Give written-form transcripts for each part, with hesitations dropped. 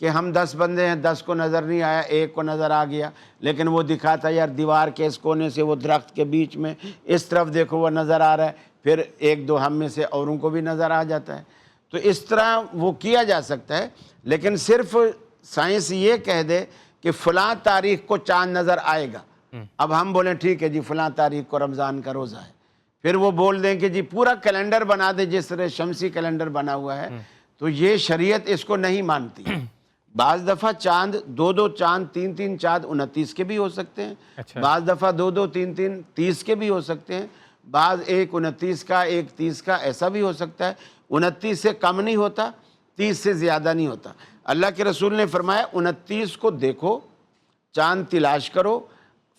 کہ ہم 10 بندے ہیں، 10 کو نظر نہیں آیا، ایک کو نظر آ گیا، لیکن وہ دکھاتا یار دیوار کے اس کونے سے وہ درخت کے بیچ میں اس طرف دیکھو وہ نظر آ رہا ہے، پھر ایک دو ہم میں سے اوروں کو بھی نظر آ جاتا ہے۔ تو اس طرح وہ کیا جا سکتا ہے، لیکن صرف سائنس یہ کہہ دے کہ فلاں تاریخ کو چاند نظر آئے گا، اب ہم بولیں ٹھیک ہے جی فلاں تاریخ کو رمضان کا روزہ ہے، پھر وہ بول دیں کہ جی پورا کیلنڈر بنا دے جس طرح شمسی کیلنڈر بنا ہوا ہے، تو یہ شریعت اس کو نہیں مانتی۔ بعض دفعہ چاند دو چاند تین چاند 29 کے بھی ہو سکتے ہیں، بعض دفعہ دو تین 30 کے بھی ہو سکتے ہیں، بعض ایک 29 کا ایک 30 کا ایسا بھی ہو سکتا ہے۔ 29 سے کم نہیں ہوتا، 30 سے زیادہ نہیں ہوتا۔ اللہ کے رسول نے فرمایا 29 کو دیکھو، چاند تلاش کرو،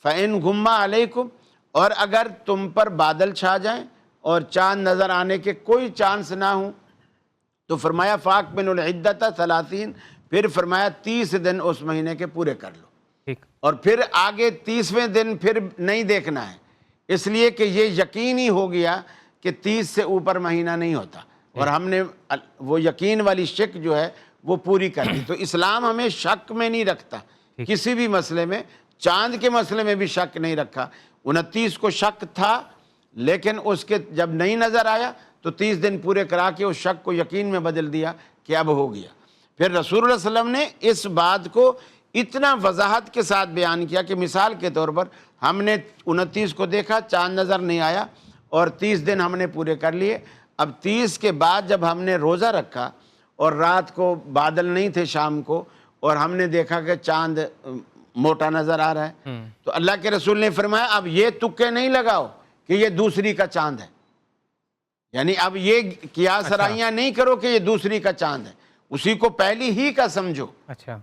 فَإِن غُمَّ عَلَيْكُمْ، اور اگر تم پر بادل چھا جائیں اور چاند نظر آنے کے کوئی چانس نہ ہوں تو فرمایا فَأَكْمِلُوا الْعِدَّةَ 30، پھر فرمایا 30 دن اس مہینے کے پورے کر لو، ٹھیک، اور پھر آگے 30ویں دن پھر نہیں دیکھنا ہے، اس لیے کہ یہ یقینی ہو گیا کہ 30 سے اوپر مہینہ نہیں ہوتا، اور ہم نے وہ یقین والی شک جو ہے وہ پوری کر دی۔ تو اسلام ہمیں شک میں نہیں رکھتا، کسی بھی مسئلے میں، چاند کے مسئلے میں بھی شک نہیں رکھا۔ 29 کو شک تھا، لیکن اس کے جب نہیں نظر آیا تو 30 دن پورے کرا کے اس شک کو یقین میں بدل دیا کہ اب ہو گیا۔ پھر رسول اللہ صلی اللہ علیہ وسلم نے اس بات کو اتنا وضاحت کے ساتھ بیان کیا کہ مثال کے طور پر ہم نے 29 کو دیکھا، چاند نظر نہیں آیا، اور 30 دن ہم نے پورے کر لیے۔ اب 30 کے بعد جب ہم نے روزہ رکھا اور رات کو بادل نہیں تھے شام کو، اور ہم نے دیکھا کہ چاند موٹا نظر آ رہا ہے، تو اللہ کے رسول نے فرمایا اب یہ تکے نہیں لگاؤ کہ یہ دوسری کا چاند ہے، یعنی اب یہ قیاس رائیاں نہیں کرو کہ یہ دوسری کا چاند ہے، اسی کو پہلی ہی کا سمجھو۔ اچھا،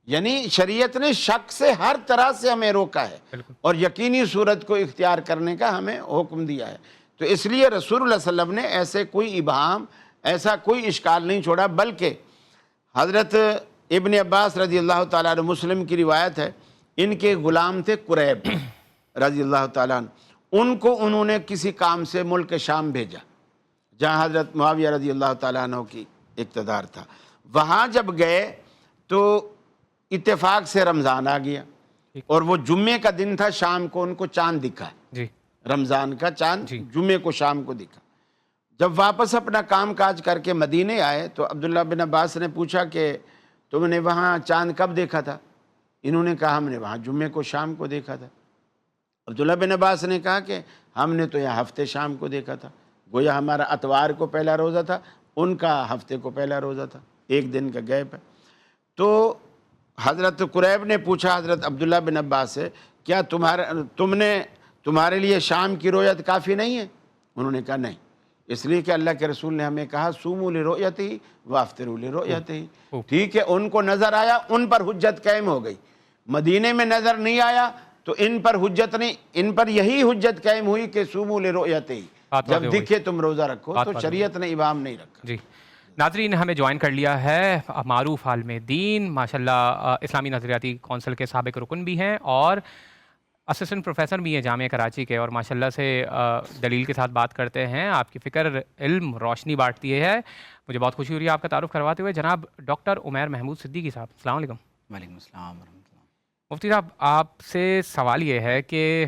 یعنی شریعت نے شک سے ہر طرح سے ہمیں روکا ہے اور یقینی صورت کو اختیار کرنے کا ہمیں حکم دیا ہے۔ تو اس لیے رسول اللہ صلی اللہ علیہ وسلم نے ایسے کوئی ابہام، ایسا کوئی اشکال نہیں چھوڑا، بلکہ حضرت ابن عباس رضی اللہ تعالیٰ عنہ، مسلم کی روایت ہے، ان کے غلام تھے قریب رضی اللہ تعالیٰ عنہ، ان کو انہوں نے کسی کام سے ملک شام بھیجا جہاں حضرت معاویہ رضی اللہ تعالیٰ عنہ کی اقتدار تھا۔ وہاں جب گئے تو اتفاق سے رمضان آ گیا، اور وہ جمعے کا دن تھا، شام کو ان کو چاند دکھا، جی، رمضان کا چاند جمعے کو شام کو دکھا۔ جب واپس اپنا کام کاج کر کے مدینے آئے تو عبداللہ بن عباس نے پوچھا کہ تم نے وہاں چاند کب دیکھا تھا؟ انہوں نے کہا ہم نے وہاں جمعے کو شام کو دیکھا تھا۔ عبداللہ بن عباس نے کہا کہ ہم نے تو یہاں ہفتے شام کو دیکھا تھا، گویا ہمارا اتوار کو پہلا روزہ تھا، ان کا ہفتے کو پہلا روزہ تھا، ایک دن کا گیپ ہے۔ تو حضرت قریب نے پوچھا حضرت عبداللہ بن عباس سے، کیا تمہارے لیے شام کی رؤیت کافی نہیں ہے؟ انہوں نے کہا نہیں، اس لیے کہ اللہ کے رسول نے ہمیں کہا سوموا لرؤیتہ وافطروا لرؤیتہ۔ ٹھیک ہے، ان کو نظر آیا، ان پر حجت قائم ہو گئی۔ مدینے میں نظر نہیں آیا تو ان پر حجت نہیں، ان پر یہی حجت قائم ہوئی کہ سوموا لرؤیتہ، جب دکھے تم روزہ رکھو، تو شریعت نے ابہام نہیں رکھا۔ جی ناظرین، ہمیں جوائن کر لیا ہے معروف عالم دین، ماشاءاللہ اسلامی نظریاتی کونسل کے سابق رکن بھی ہیں اور اسسٹنٹ پروفیسر بھی ہیں جامعہ کراچی کے، اور ماشاءاللہ سے دلیل کے ساتھ بات کرتے ہیں، آپ کی فکر علم روشنی بانٹتی ہے۔ مجھے بہت خوشی ہو رہی ہے آپ کا تعارف کرواتے ہوئے، جناب ڈاکٹر عمیر محمود صدیقی صاحب، السلام علیکم۔ وعلیکم السلام ورحمۃ اللہ۔ مفتی صاحب، آپ سے سوال یہ ہے کہ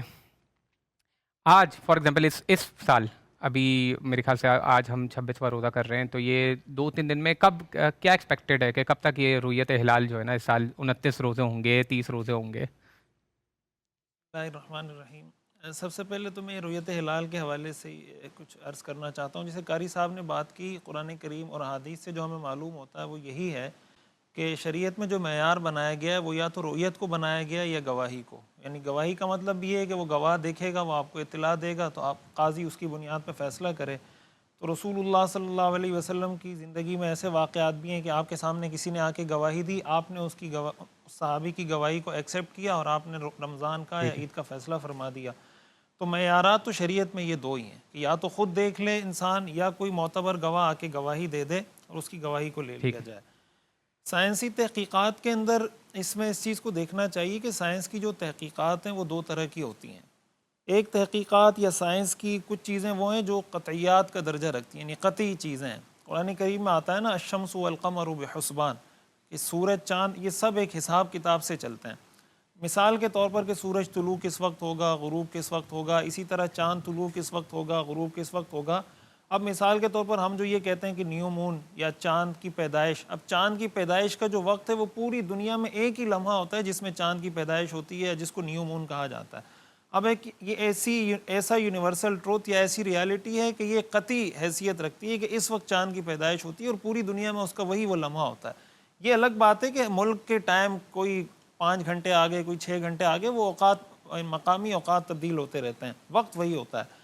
آج فار ایگزامپل اس سال ابھی میرے خیال سے آج ہم 26واں روزہ کر رہے ہیں، تو یہ 2-3 دن میں کب کیا ایکسپیکٹڈ ہے کہ کب تک یہ رؤیت ہلال جو ہے نا اس سال 29 روزے ہوں گے، 30 روزے ہوں گے؟ بسم اللہ الرحمن الرحیم۔ سب سے پہلے تو میں رؤیت ہلال کے حوالے سے کچھ عرض کرنا چاہتا ہوں۔ جیسے قاری صاحب نے بات کی، قرآن کریم اور احادیث سے جو ہمیں معلوم ہوتا ہے وہ یہی ہے کہ شریعت میں جو معیار بنایا گیا ہے وہ یا تو رؤیت کو بنایا گیا یا گواہی کو۔ یعنی گواہی کا مطلب یہ ہے کہ وہ گواہ دیکھے گا، وہ آپ کو اطلاع دے گا، تو آپ قاضی اس کی بنیاد پہ فیصلہ کرے۔ تو رسول اللہ صلی اللہ علیہ وسلم کی زندگی میں ایسے واقعات بھی ہیں کہ آپ کے سامنے کسی نے آ کے گواہی دی، آپ نے اس کی صحابی کی گواہی کو ایکسیپٹ کیا اور آپ نے رمضان کا یا عید کا فیصلہ فرما دیا۔ تو معیارات تو شریعت میں یہ دو ہی ہیں کہ یا تو خود دیکھ لے انسان یا کوئی معتبر گواہ آ کے گواہی دے دے اور اس کی گواہی کو لے لیا جائے۔ سائنسی تحقیقات کے اندر اس میں اس چیز کو دیکھنا چاہیے کہ سائنس کی جو تحقیقات ہیں وہ دو طرح کی ہوتی ہیں۔ ایک تحقیقات یا سائنس کی کچھ چیزیں وہ ہیں جو قطعیات کا درجہ رکھتی ہیں، یعنی قطعی چیزیں ہیں۔ قرآن کریم میں آتا ہے نا الشمس والقمر بحسبان، کہ سورج چاند یہ سب ایک حساب کتاب سے چلتے ہیں. مثال کے طور پر کہ سورج طلوع کس وقت ہوگا، غروب کس وقت ہوگا، اسی طرح چاند طلوع کس وقت ہوگا، غروب کس وقت ہوگا. اب مثال کے طور پر ہم جو یہ کہتے ہیں کہ نیو مون یا چاند کی پیدائش، اب چاند کی پیدائش کا جو وقت ہے وہ پوری دنیا میں ایک ہی لمحہ ہوتا ہے جس میں چاند کی پیدائش ہوتی ہے، جس کو نیو مون کہا جاتا ہے. اب یہ ایسا یونیورسل ٹروتھ یا ایسی ریالٹی ہے کہ یہ قطعی حیثیت رکھتی ہے کہ اس وقت چاند کی پیدائش ہوتی ہے اور پوری دنیا میں اس کا وہی وہ لمحہ ہوتا ہے. یہ الگ بات ہے کہ ملک کے ٹائم کوئی 5 گھنٹے آگے، کوئی 6 گھنٹے آگے، وہ اوقات مقامی اوقات تبدیل ہوتے رہتے ہیں، وقت وہی ہوتا ہے.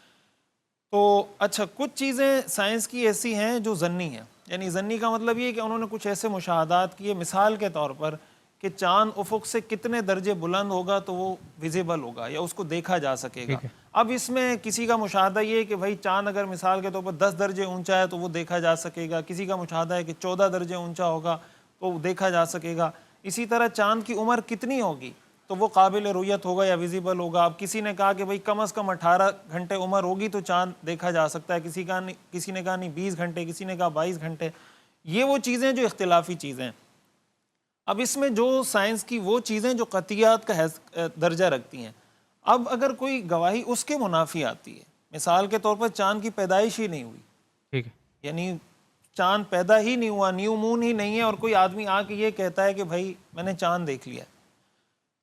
تو اچھا، کچھ چیزیں سائنس کی ایسی ہیں جو ظنی ہیں، یعنی ظنی کا مطلب یہ کہ انہوں نے کچھ ایسے مشاہدات کیے، مثال کے طور پر کہ چاند افق سے کتنے درجے بلند ہوگا تو وہ ویزیبل ہوگا یا اس کو دیکھا جا سکے گا. اب اس میں کسی کا مشاہدہ یہ ہے کہ بھائی چاند اگر مثال کے طور پر 10 درجے اونچا ہے تو وہ دیکھا جا سکے گا، کسی کا مشاہدہ ہے کہ 14 درجے اونچا ہوگا تو وہ دیکھا جا سکے گا. اسی طرح چاند کی عمر کتنی ہوگی تو وہ قابل رؤیت ہوگا یا ویزیبل ہوگا. اب کسی نے کہا کہ بھئی کم از کم 18 گھنٹے عمر ہوگی تو چاند دیکھا جا سکتا ہے، کسی نے کہا نہیں 20 گھنٹے، کسی نے کہا 22 گھنٹے. یہ وہ چیزیں جو اختلافی چیزیں ہیں. اب اس میں جو سائنس کی وہ چیزیں جو قطعیات کا درجہ رکھتی ہیں، اب اگر کوئی گواہی اس کے منافی آتی ہے، مثال کے طور پر چاند کی پیدائش ہی نہیں ہوئی، ٹھیک ہے، یعنی چاند پیدا ہی نہیں ہوا، نیو مون ہی نہیں ہے، اور کوئی آدمی آ کے یہ کہتا ہے کہ بھائی میں نے چاند دیکھ لیا،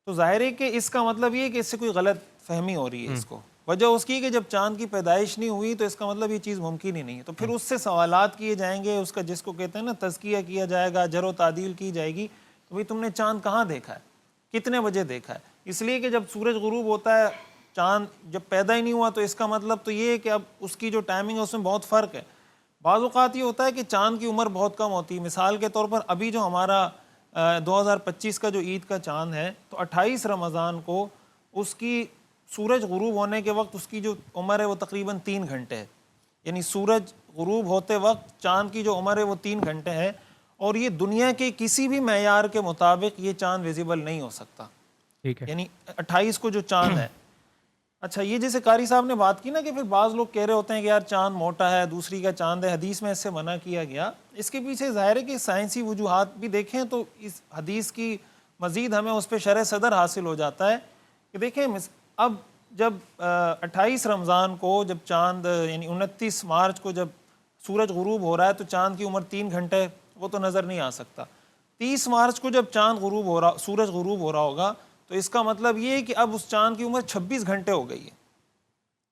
تو ظاہر ہے کہ اس کا مطلب یہ کہ اس سے کوئی غلط فہمی ہو رہی ہے. اس کو وجہ اس کی کہ جب چاند کی پیدائش نہیں ہوئی تو اس کا مطلب یہ چیز ممکن ہی نہیں ہے. تو پھر اس سے سوالات کیے جائیں گے، اس کا جس کو کہتے ہیں نا تزکیہ کیا جائے گا، جر و تعدیل کی جائے گی. تو بھائی تم نے چاند کہاں دیکھا ہے، کتنے بجے دیکھا ہے؟ اس لیے کہ جب سورج غروب ہوتا ہے، چاند جب پیدا ہی نہیں ہوا، تو اس کا مطلب تو یہ ہے کہ اب اس کی جو ٹائمنگ ہے اس میں بہت فرق ہے. بعض اوقات یہ ہوتا ہے کہ چاند کی عمر بہت کم ہوتی ہے. مثال کے طور پر ابھی جو ہمارا 2025 کا جو عید کا چاند ہے، تو 28 رمضان کو اس کی سورج غروب ہونے کے وقت اس کی جو عمر ہے وہ تقریباً 3 گھنٹے ہے. یعنی سورج غروب ہوتے وقت چاند کی جو عمر ہے وہ 3 گھنٹے ہے، اور یہ دنیا کے کسی بھی معیار کے مطابق یہ چاند ویزیبل نہیں ہو سکتا. ٹھیک ہے، یعنی 28 کو جو چاند ہے. اچھا، یہ جیسے قاری صاحب نے بات کی نا کہ پھر بعض لوگ کہہ رہے ہوتے ہیں کہ یار چاند موٹا ہے، دوسری کا چاند ہے، حدیث میں اس سے منع کیا گیا. اس کے پیچھے ظاہر ہے کہ سائنسی وجوہات بھی دیکھیں تو اس حدیث کی مزید ہمیں اس پہ شرح صدر حاصل ہو جاتا ہے کہ دیکھیں اب جب 28 رمضان کو جب چاند، یعنی 29 مارچ کو جب سورج غروب ہو رہا ہے تو چاند کی عمر 3 گھنٹے، وہ تو نظر نہیں آ سکتا. 30 مارچ کو جب سورج غروب ہو رہا ہوگا تو اس کا مطلب یہ ہے کہ اب اس چاند کی عمر 26 گھنٹے ہو گئی ہے.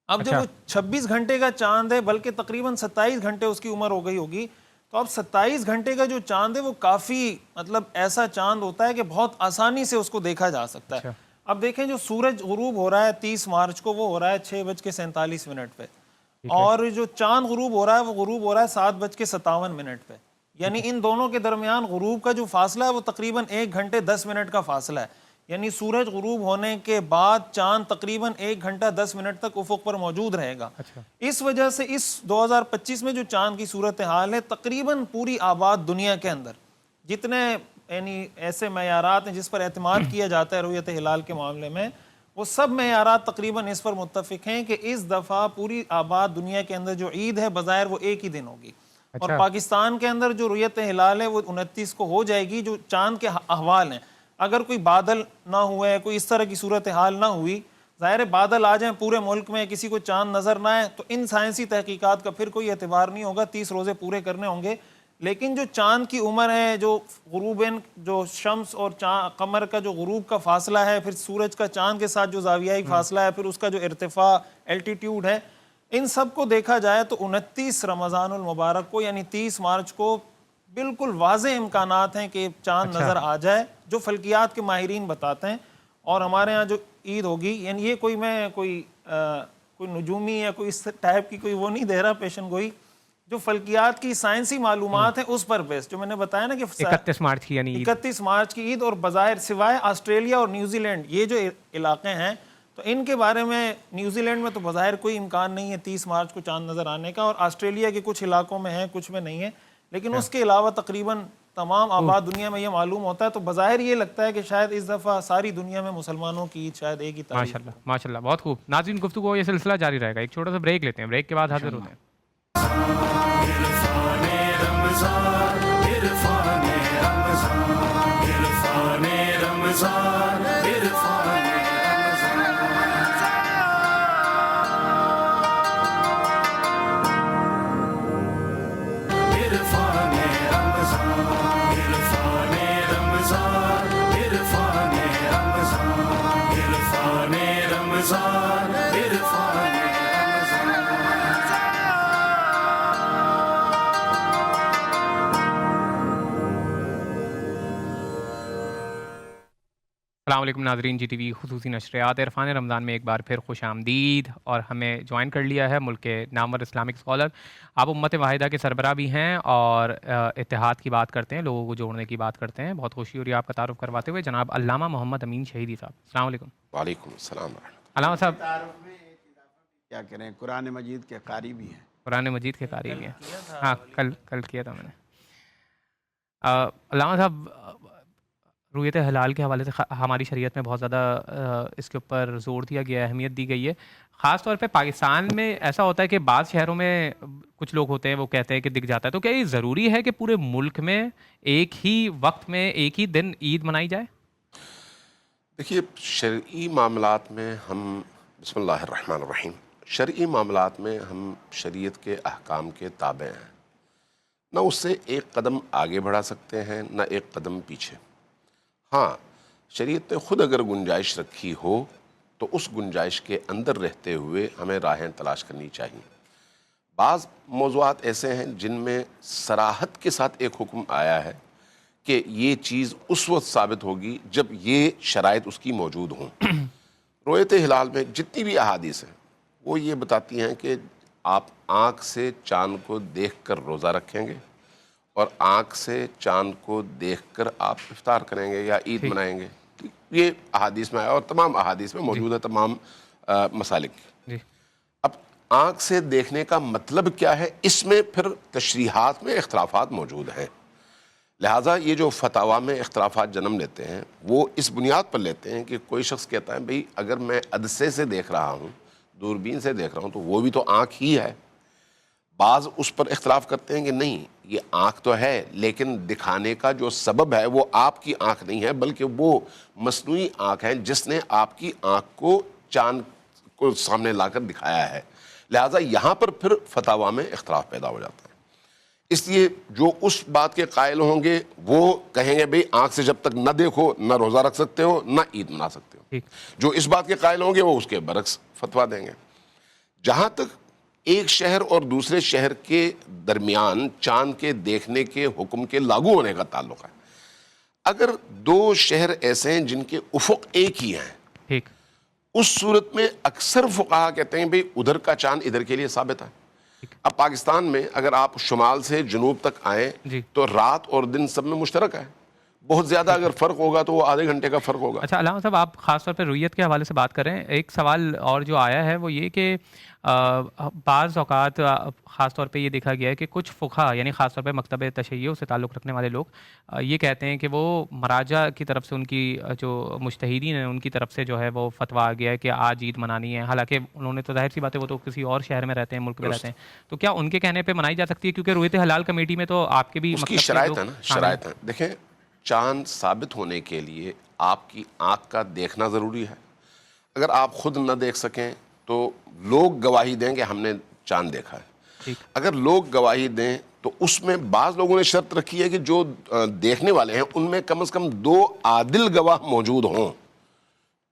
اب جب وہ 26 گھنٹے کا چاند ہے، بلکہ تقریباً 27 گھنٹے اس کی عمر ہو گئی ہوگی، تو اب 27 گھنٹے کا جو چاند ہے وہ کافی مطلب ایسا چاند ہوتا ہے کہ بہت آسانی سے اس کو دیکھا جا سکتا ہے. اب دیکھیں جو سورج غروب ہو رہا ہے 30 مارچ کو، وہ ہو رہا ہے 6:47 پہ، اور جو چاند غروب ہو رہا ہے وہ غروب ہو رہا ہے 7:57 پہ. یعنی ان دونوں کے درمیان غروب کا جو فاصلہ ہے وہ تقریباً 1 گھنٹے 10 منٹ کا فاصلہ ہے. یعنی سورج غروب ہونے کے بعد چاند تقریباً 1 گھنٹہ 10 منٹ تک افق پر موجود رہے گا. اس وجہ سے اس 2025 میں جو چاند کی صورتحال ہے، تقریباً پوری آباد دنیا کے اندر جتنے یعنی ایسے معیارات ہیں جس پر اعتماد کیا جاتا ہے رؤیت ہلال کے معاملے میں، وہ سب معیارات تقریباً اس پر متفق ہیں کہ اس دفعہ پوری آباد دنیا کے اندر جو عید ہے بظاہر وہ ایک ہی دن ہوگی. اور پاکستان کے اندر جو رؤیت ہلال ہے وہ 29 کو ہو جائے گی. جو چاند کے احوال ہیں، اگر کوئی بادل نہ ہوئے، کوئی اس طرح کی صورتحال نہ ہوئی، ظاہر بادل آ جائیں پورے ملک میں، کسی کو چاند نظر نہ آئے، تو ان سائنسی تحقیقات کا پھر کوئی اعتبار نہیں ہوگا، 30 روزے پورے کرنے ہوں گے. لیکن جو چاند کی عمر ہے، جو غروبین، جو شمس اور قمر کا جو غروب کا فاصلہ ہے، پھر سورج کا چاند کے ساتھ جو زاویائی فاصلہ ہے، پھر اس کا جو ارتفاع الٹیٹیوڈ ہے، ان سب کو دیکھا جائے تو 29 رمضان المبارک کو یعنی 30 مارچ کو بالکل واضح امکانات ہیں کہ چاند نظر آ جائے، جو فلکیات کے ماہرین بتاتے ہیں. اور ہمارے ہاں جو عید ہوگی، یعنی یہ کوئی نجومی یا کوئی اس ٹائپ کی کوئی وہ نہیں دے رہا پیشن گوئی، جو فلکیات کی سائنسی معلومات ہیں اس پر بیس، جو میں نے بتایا نا کہ 31 مارچ کی یعنی 31 مارچ کی عید. اور بظاہر سوائے آسٹریلیا اور نیوزی لینڈ یہ جو علاقے ہیں، تو ان کے بارے میں نیوزی لینڈ میں تو بظاہر کوئی امکان نہیں ہے 30 مارچ کو چاند نظر آنے کا، اور آسٹریلیا کے کچھ علاقوں میں ہے، کچھ میں نہیں ہے. لیکن اس کے علاوہ تقریباً تمام آباد دنیا میں یہ معلوم ہوتا ہے. تو بظاہر یہ لگتا ہے کہ شاید اس دفعہ ساری دنیا میں مسلمانوں کی عید شاید ایک ہی تاریخ. ماشاءاللہ ماشاءاللہ، بہت خوب. ناظرین، گفتگو یہ سلسلہ جاری رہے گا. ایک چھوٹا سا بریک لیتے ہیں، بریک کے بعد حاضر ہوتے ہیں. عرفان رمضان، عرفان رمضان. السلام علیکم ناظرین، جی ٹی وی خصوصی نشریات عرفان رمضان میں ایک بار پھر خوش آمدید. اور ہمیں جوائن کر لیا ہے ملک کے نامور اسلامک اسکالر. آپ امت واحدہ کے سربراہ بھی ہیں اور اتحاد کی بات کرتے ہیں، لوگوں کو جوڑنے کی بات کرتے ہیں. بہت خوشی ہو رہی ہے آپ کا تعارف کرواتے ہوئے. جناب علامہ محمد امین شہیدی صاحب، السلام علیکم. وعلیکم السلام ورحمۃ علامہ صاحب کیا کریں، قرآن مجید کے قاری بھی ہیں. قرآن مجید کے قاری بھی ہیں. ہاں کل کیا تھا میں نے. علامہ صاحب، رویت ہلال کے حوالے سے ہماری شریعت میں بہت زیادہ اس کے اوپر زور دیا گیا ہے، اہمیت دی گئی ہے. خاص طور پہ پاکستان میں ایسا ہوتا ہے کہ بعض شہروں میں کچھ لوگ ہوتے ہیں وہ کہتے ہیں کہ دکھ جاتا ہے. تو کیا یہ ضروری ہے کہ پورے ملک میں ایک ہی وقت میں ایک ہی دن عید منائی جائے؟ دیکھیے، شرعی معاملات میں ہم بسم اللہ الرحمن الرحیم شرعی معاملات میں ہم شریعت کے احکام کے تابع ہیں. نہ اس سے ایک قدم آگے بڑھا سکتے ہیں نہ ایک قدم پیچھے. ہاں، شریعت نے خود اگر گنجائش رکھی ہو تو اس گنجائش کے اندر رہتے ہوئے ہمیں راہیں تلاش کرنی چاہیے. بعض موضوعات ایسے ہیں جن میں صراحت کے ساتھ ایک حکم آیا ہے کہ یہ چیز اس وقت ثابت ہوگی جب یہ شرائط اس کی موجود ہوں. رویت ہلال میں جتنی بھی احادیث ہیں وہ یہ بتاتی ہیں کہ آپ آنکھ سے چاند کو دیکھ کر روزہ رکھیں گے اور آنکھ سے چاند کو دیکھ کر آپ افطار کریں گے یا عید منائیں گے. یہ احادیث میں آیا اور تمام احادیث میں موجود ہے تمام مسالک. اب آنکھ سے دیکھنے کا مطلب کیا ہے، اس میں پھر تشریحات میں اختلافات موجود ہیں. لہٰذا یہ جو فتاوا میں اختلافات جنم لیتے ہیں وہ اس بنیاد پر لیتے ہیں کہ کوئی شخص کہتا ہے بھئی اگر میں عدسے سے دیکھ رہا ہوں، دوربین سے دیکھ رہا ہوں، تو وہ بھی تو آنکھ ہی ہے. بعض اس پر اختلاف کرتے ہیں کہ نہیں، یہ آنکھ تو ہے لیکن دکھانے کا جو سبب ہے وہ آپ کی آنکھ نہیں ہے بلکہ وہ مصنوعی آنکھ ہے جس نے آپ کی آنکھ کو چاند کو سامنے لا کر دکھایا ہے. لہٰذا یہاں پر پھر فتاوا میں اختلاف پیدا ہو جاتا ہے. اس لیے جو اس بات کے قائل ہوں گے وہ کہیں گے بھئی آنکھ سے جب تک نہ دیکھو نہ روزہ رکھ سکتے ہو نہ عید منا سکتے ہو. جو اس بات کے قائل ہوں گے وہ اس کے برعکس فتویٰ دیں گے. جہاں تک ایک شہر اور دوسرے شہر کے درمیان چاند کے دیکھنے کے حکم کے لاگو ہونے کا تعلق ہے، اگر دو شہر ایسے ہیں جن کے افق ایک ہی ہیں، اس صورت میں اکثر فقہا کہتے ہیں بھئی ادھر کا چاند ادھر کے لیے ثابت ہے. اب پاکستان میں اگر آپ شمال سے جنوب تک آئیں تو رات اور دن سب میں مشترک ہے. بہت زیادہ اگر فرق ہوگا تو وہ آدھے گھنٹے کا فرق ہوگا. اچھا علامہ صاحب، آپ خاص طور پہ رویت کے حوالے سے بات کریں. ایک سوال اور جو آیا ہے وہ یہ کہ بعض اوقات خاص طور پہ یہ دیکھا گیا ہے کہ کچھ فقہا یعنی خاص طور پہ مکتب تشیع سے تعلق رکھنے والے لوگ یہ کہتے ہیں کہ وہ مراجع کی طرف سے ان کی جو مجتہدین ہیں ان کی طرف سے جو ہے وہ فتویٰ آ گیا ہے کہ آج عید منانی ہے. حالانکہ انہوں نے تو ظاہر سی بات ہے وہ تو کسی اور شہر میں رہتے ہیں، ملک میں رہتے ہیں. تو کیا ان کے کہنے پہ منائی جا سکتی ہے؟ کیونکہ رویت ہلال کمیٹی میں تو آپ کے بھی اس کی شرائط ہے نا، شرائط ہیں. دیکھیں، چاند ثابت ہونے کے لیے آپ کی آنکھ کا دیکھنا ضروری ہے. اگر آپ خود نہ دیکھ سکیں تو لوگ گواہی دیں کہ ہم نے چاند دیکھا ہے. اگر لوگ گواہی دیں تو اس میں بعض لوگوں نے شرط رکھی ہے کہ جو دیکھنے والے ہیں ان میں کم از کم 2 عادل گواہ موجود ہوں.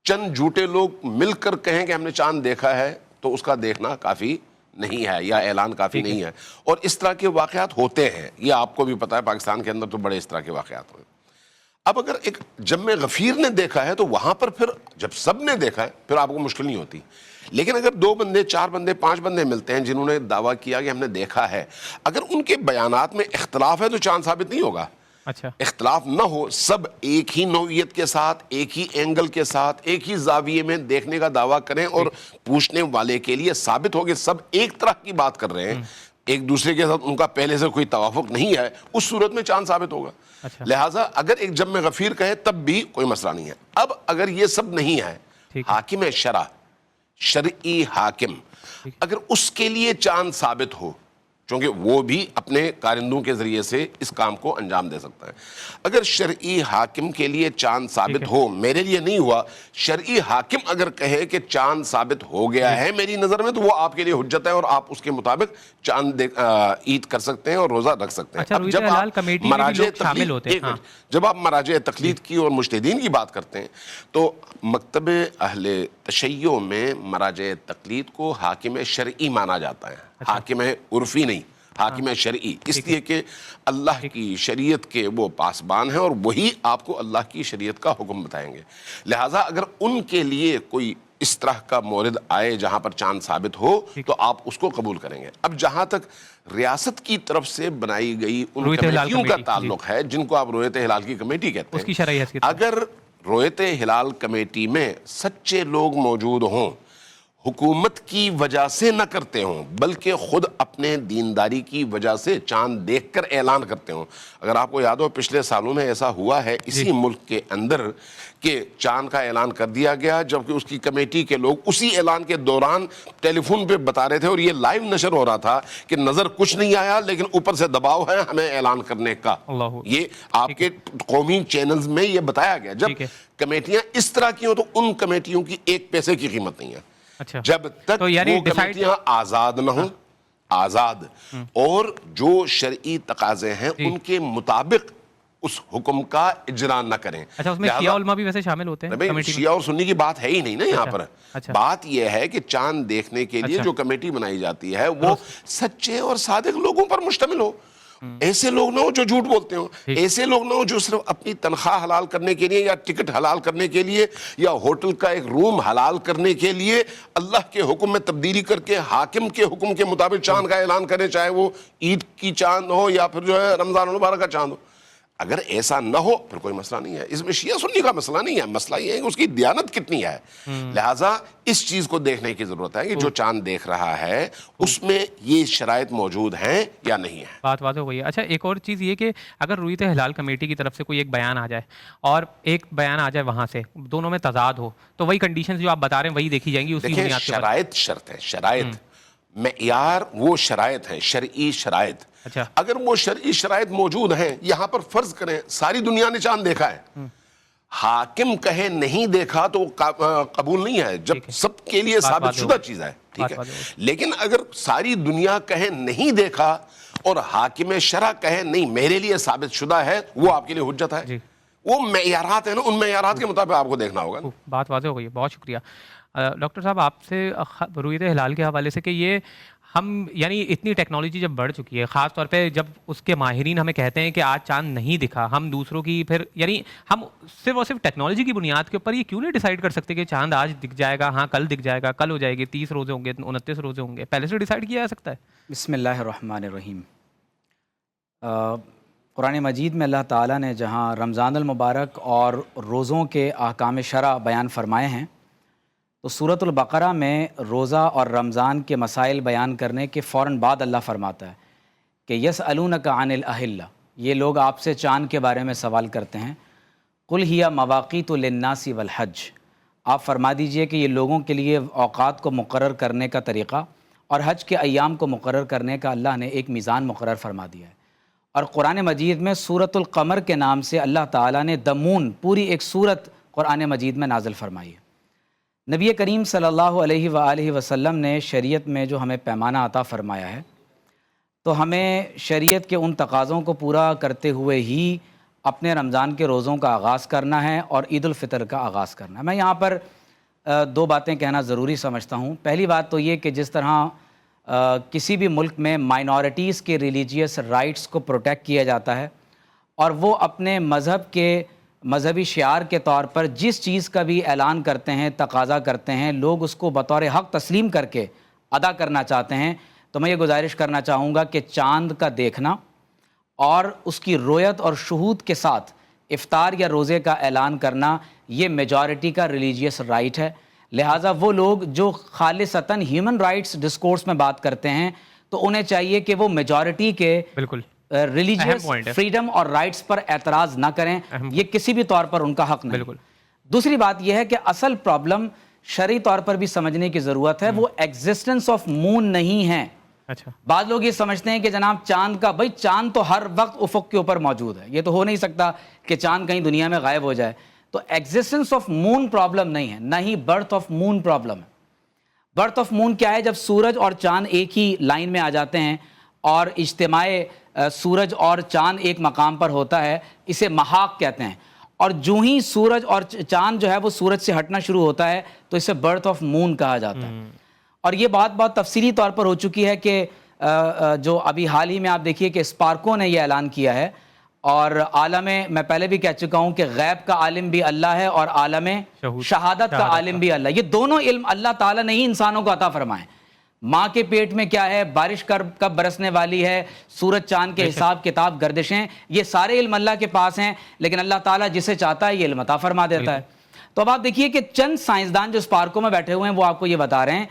چند جھوٹے لوگ مل کر کہیں کہ ہم نے چاند دیکھا ہے تو اس کا دیکھنا کافی نہیں ہے یا اعلان کافی نہیں ہے. اور اس طرح کے واقعات ہوتے ہیں، یہ آپ کو بھی پتہ ہے، پاکستان کے اندر تو بڑے اس طرح کے واقعات ہوئے. اب اگر ایک جمع غفیر نے دیکھا ہے تو وہاں پر پھر جب سب نے دیکھا ہے پھر آپ کو مشکل نہیں ہوتی. لیکن اگر 2 بندے 4 بندے 5 بندے ملتے ہیں جنہوں نے دعویٰ کیا کہ ہم نے دیکھا ہے، اگر ان کے بیانات میں اختلاف ہے تو چاند ثابت نہیں ہوگا. اچھا، اختلاف نہ ہو، سب ایک ہی نوعیت کے ساتھ، ایک ہی اینگل کے ساتھ، ایک ہی زاویے میں دیکھنے کا دعویٰ کریں اور پوچھنے والے کے لیے ثابت ہو کہ سب ایک طرح کی بات کر رہے ہیں، ایک دوسرے کے ساتھ ان کا پہلے سے کوئی توافق نہیں ہے، اس صورت میں چاند ثابت ہوگا. لہٰذا اگر ایک جمع غفیر کہے تب بھی کوئی مسئلہ نہیں ہے. اب اگر یہ سب نہیں ہے، حاکم شرع، شرعی حاکم، اگر اس کے لیے چاند ثابت ہو، چونکہ وہ بھی اپنے کارندوں کے ذریعے سے اس کام کو انجام دے سکتا ہے. اگر شرعی حاکم کے لیے چاند ثابت ہو، میرے لیے نہیں ہوا، شرعی حاکم اگر کہے کہ چاند ثابت ہو گیا ہے میری نظر میں، تو وہ آپ کے لیے حجت ہے اور آپ اس کے مطابق چاند عید کر سکتے ہیں اور روزہ رکھ سکتے ہیں. اب جب آپ مراجع تقلید کی اور مجتہدین کی بات کرتے ہیں تو مکتب اہل تشیع میں مراجع تقلید کو حاکم شرعی مانا جاتا ہے، حاکم عرفی نہیں. حاکم شرعی، اس لیے کہ اللہ کی شریعت کے وہ پاسبان ہیں اور وہی آپ کو اللہ کی شریعت کا حکم بتائیں گے. لہٰذا اگر ان کے لیے کوئی اس طرح کا مورد آئے جہاں پر چاند ثابت ہو تو آپ اس کو قبول کریں گے. اب جہاں تک ریاست کی طرف سے بنائی گئی ان کمیٹیوں کا تعلق ہے جن کو آپ رویت ہلال کی کمیٹی کہتے ہیں، اس کی شرعی حیثیت اگر رویت ہلال کمیٹی میں سچے لوگ موجود ہوں، حکومت کی وجہ سے نہ کرتے ہوں بلکہ خود اپنے دینداری کی وجہ سے چاند دیکھ کر اعلان کرتے ہوں. اگر آپ کو یاد ہو پچھلے سالوں میں ایسا ہوا ہے اسی ملک کے اندر کہ چاند کا اعلان کر دیا گیا جبکہ اس کی کمیٹی کے لوگ اسی اعلان کے دوران ٹیلی فون پہ بتا رہے تھے اور یہ لائیو نشر ہو رہا تھا کہ نظر کچھ نہیں آیا لیکن اوپر سے دباؤ ہے ہمیں اعلان کرنے کا. یہ آپ کے قومی چینلز میں یہ بتایا گیا. جب کمیٹیاں اس طرح کی ہوں تو ان کمیٹیوں کی ایک پیسے کی قیمت نہیں ہے. جب تک وہ کمیٹیاں آزاد نہ ہوں، آزاد اور جو شرعی تقاضے ہیں ان کے مطابق اس حکم کا اجرا نہ کریں. اچھا، اس میں شیعہ علماء بھی ویسے شامل ہوتے ہیں؟ شیعہ اور سنی کی بات ہے ہی نہیں نا یہاں پر. بات یہ ہے کہ چاند دیکھنے کے لیے جو کمیٹی بنائی جاتی ہے وہ سچے اور صادق لوگوں پر مشتمل ہو. ایسے لوگ نہ ہو جو جھوٹ بولتے ہوں، ایسے لوگ نہ ہو جو صرف اپنی تنخواہ حلال کرنے کے لیے یا ٹکٹ حلال کرنے کے لیے یا ہوٹل کا ایک روم حلال کرنے کے لیے اللہ کے حکم میں تبدیلی کر کے حاکم کے حکم کے مطابق چاند کا اعلان کریں، چاہے وہ عید کی چاند ہو یا پھر جو ہے رمضان المبارک کا چاند ہو. اگر ایسا نہ ہو پھر کوئی مسئلہ نہیں ہے. اس میں شیعہ سنی کا مسئلہ نہیں ہے، مسئلہ یہ ہے کہ اس کی دیانت کتنی ہے. لہٰذا اس چیز کو دیکھنے کی ضرورت ہے کہ جو چاند دیکھ رہا ہے اس میں یہ شرائط موجود ہیں یا نہیں ہیں. بات واضح ہو گئی ہے. اچھا، ایک اور چیز یہ کہ اگر رویت ہلال کمیٹی کی طرف سے کوئی ایک بیان آ جائے اور ایک بیان آ جائے وہاں سے، دونوں میں تضاد ہو، تو وہی کنڈیشنز جو آپ بتا رہے ہیں وہی دیکھی جائیں گی. دیکھیں شرائط شرط ہے، شرائط معیار وہ شرائط ہیں، شرعی شرائط. اگر وہ شرعی شرائط موجود ہیں، یہاں پر فرض کریں ساری دنیا نے چاند دیکھا ہے، حاکم کہے نہیں دیکھا تو قبول نہیں ہے جب سب کے لیے ثابت شدہ چیز ہے. ٹھیک ہے، لیکن اگر ساری دنیا کہے نہیں دیکھا اور حاکم شرع کہے نہیں میرے لیے ثابت شدہ ہے، وہ آپ کے لیے حجت ہے. وہ معیارات ہیں نا، ان معیارات کے مطابق آپ کو دیکھنا ہوگا. بات واضح ہو گئی ہے، بہت شکریہ. ڈاکٹر صاحب آپ سے رویت ہلال کے حوالے سے کہ یہ ہم یعنی اتنی ٹیکنالوجی جب بڑھ چکی ہے، خاص طور پہ جب اس کے ماہرین ہمیں کہتے ہیں کہ آج چاند نہیں دکھا، ہم دوسروں کی پھر یعنی ہم صرف اور صرف ٹیکنالوجی کی بنیاد کے اوپر یہ کیوں نہیں ڈیسائیڈ کر سکتے کہ چاند آج دکھ جائے گا، ہاں کل دکھ جائے گا، کل ہو جائے گی، 30 روزے ہوں گے، 29 روزے ہوں گے، پہلے سے ڈیسائیڈ کیا جا سکتا ہے؟ بسم اللہ الرحمن الرحیم. قرآن مجید میں اللہ تعالیٰ نے جہاں رمضان المبارک اور روزوں کے احکام شرع بیان فرمائے ہیں تو سورۃ البقرہ میں روزہ اور رمضان کے مسائل بیان کرنے کے فوراً بعد اللہ فرماتا ہے کہ یسألونک عن الاہلہ، یہ لوگ آپ سے چاند کے بارے میں سوال کرتے ہیں. قل ہی مواقیت للناس والحج، آپ فرما دیجئے کہ یہ لوگوں کے لیے اوقات کو مقرر کرنے کا طریقہ اور حج کے ایام کو مقرر کرنے کا اللہ نے ایک میزان مقرر فرما دیا ہے. اور قرآن مجید میں سورۃ القمر کے نام سے اللہ تعالیٰ نے دمون پوری ایک سورت قرآن مجید میں نازل فرمائی ہے. نبی کریم صلی اللہ علیہ وآلہ وسلم نے شریعت میں جو ہمیں پیمانہ عطا فرمایا ہے تو ہمیں شریعت کے ان تقاضوں کو پورا کرتے ہوئے ہی اپنے رمضان کے روزوں کا آغاز کرنا ہے اور عید الفطر کا آغاز کرنا ہے. میں یہاں پر دو باتیں کہنا ضروری سمجھتا ہوں. پہلی بات تو یہ کہ جس طرح کسی بھی ملک میں مائنورٹیز کے ریلیجیس رائٹس کو پروٹیکٹ کیا جاتا ہے اور وہ اپنے مذہب کے مذہبی شعار کے طور پر جس چیز کا بھی اعلان کرتے ہیں، تقاضا کرتے ہیں، لوگ اس کو بطور حق تسلیم کر کے ادا کرنا چاہتے ہیں، تو میں یہ گزارش کرنا چاہوں گا کہ چاند کا دیکھنا اور اس کی رویت اور شہود کے ساتھ افطار یا روزے کا اعلان کرنا یہ میجورٹی کا ریلیجیس رائٹ ہے. لہٰذا وہ لوگ جو خالصتاً ہیومن رائٹس ڈسکورس میں بات کرتے ہیں تو انہیں چاہیے کہ وہ میجورٹی کے بالکل ریلیجیس فریڈم اور رائٹس پر اعتراض نہ کریں. یہ کسی بھی طور پر ان کا حق نہیں. دوسری بات یہ ہے کہ اصل پرابلم شرعی طور پر بھی سمجھنے کی ضرورت ہے، وہ ایگزسٹنس آف مون نہیں ہے. بعض لوگ یہ سمجھتے ہیں کہ جناب چاند کا، بھائی چاند تو ہر وقت افق کے اوپر موجود ہے، یہ تو ہو نہیں سکتا کہ چاند کہیں دنیا میں غائب ہو جائے. تو ایگزسٹنس آف مون پرابلم نہیں ہے، نہ ہی برتھ آف مون پرابلم ہے. برتھ آف مون کیا ہے؟ جب سورج اور چاند ایک ہی لائن میں آ جاتے ہیں اور اجتماع سورج اور چاند ایک مقام پر ہوتا ہے، اسے محاق کہتے ہیں. اور جو ہی سورج اور چاند جو ہے وہ سورج سے ہٹنا شروع ہوتا ہے تو اسے برتھ آف مون کہا جاتا ہے. اور یہ بات بہت تفصیلی طور پر ہو چکی ہے کہ جو ابھی حال ہی میں آپ دیکھیے کہ اسپارکو نے یہ اعلان کیا ہے، اور عالم میں پہلے بھی کہہ چکا ہوں کہ غیب کا عالم بھی اللہ ہے اور عالم شہادت کا عالم بھی اللہ. یہ دونوں علم اللہ تعالیٰ نے ہی انسانوں کو عطا فرمائے. ماں کے پیٹ میں کیا ہے، بارش کب برسنے والی ہے، سورج چاند کے حساب کتاب گردشیں، یہ سارے علم اللہ کے پاس ہیں، لیکن اللہ تعالیٰ جسے چاہتا ہے یہ علم عطا فرما دیتا ہے. تو اب آپ دیکھیے کہ چند سائنسدان جو اسپارکو میں بیٹھے ہوئے ہیں وہ آپ کو یہ بتا رہے ہیں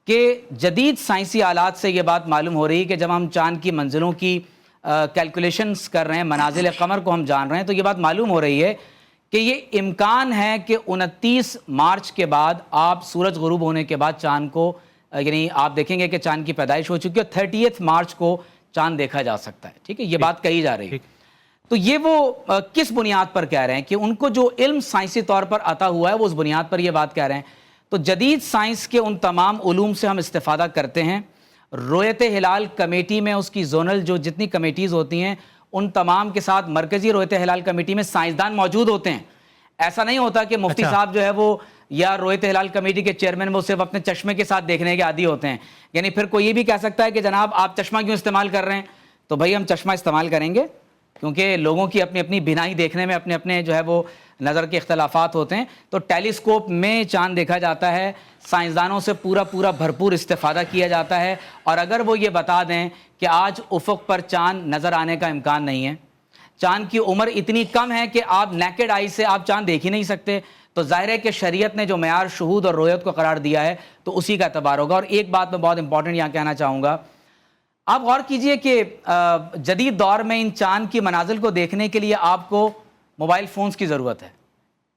کہ جدید سائنسی آلات سے یہ بات معلوم ہو رہی ہے کہ جب ہم چاند کی منزلوں کی کیلکولیشنز کر رہے ہیں، منازل قمر کو ہم جان رہے ہیں، تو یہ بات معلوم ہو رہی ہے کہ یہ امکان ہے کہ 29 مارچ کے بعد آپ سورج غروب ہونے کے بعد چاند کو، یعنی آپ دیکھیں گے کہ چاند کی پیدائش ہو چکی ہے، 30 مارچ کو چاند دیکھا جا سکتا ہے. ٹھیک ہے، یہ بات کہی جا رہی ہے. تو یہ وہ کس بنیاد پر کہہ رہے ہیں کہ ان کو جو علم سائنسی طور پر عطا ہوا ہے وہ اس بنیاد پر یہ بات کہہ رہے ہیں. تو جدید سائنس کے ان تمام علوم سے ہم استفادہ کرتے ہیں. رویت ہلال کمیٹی میں اس کی زونل جو جتنی کمیٹیز ہوتی ہیں ان تمام کے ساتھ مرکزی رویت ہلال کمیٹی میں سائنسدان موجود ہوتے ہیں. ایسا نہیں ہوتا کہ مفتی صاحب جو ہے وہ یا رویت ہلال کمیٹی کے چیئرمین وہ صرف اپنے چشمے کے ساتھ دیکھنے کے عادی ہوتے ہیں. یعنی پھر کوئی یہ بھی کہہ سکتا ہے کہ جناب آپ چشمہ کیوں استعمال کر رہے ہیں؟ تو بھائی ہم چشمہ استعمال کریں گے کیونکہ لوگوں کی اپنی اپنی بینائی دیکھنے میں اپنے اپنے جو ہے وہ نظر کے اختلافات ہوتے ہیں. تو ٹیلیسکوپ میں چاند دیکھا جاتا ہے، سائنسدانوں سے پورا بھرپور استفادہ کیا جاتا ہے. اور اگر وہ یہ بتا دیں کہ آج افق پر چاند نظر آنے کا امکان نہیں ہے، چاند کی عمر اتنی کم ہے کہ آپ نیکڈ آئی سے آپ چاند دیکھ ہی نہیں سکتے، تو ظاہر ہے کہ شریعت نے جو معیار شہود اور رویت کو قرار دیا ہے تو اسی کا اعتبار ہوگا. اور ایک بات میں بہت امپورٹنٹ یہاں کہنا چاہوں گا، آپ غور کیجئے کہ جدید دور میں ان چاند کی منازل کو دیکھنے کے لیے آپ کو موبائل فونز کی ضرورت ہے.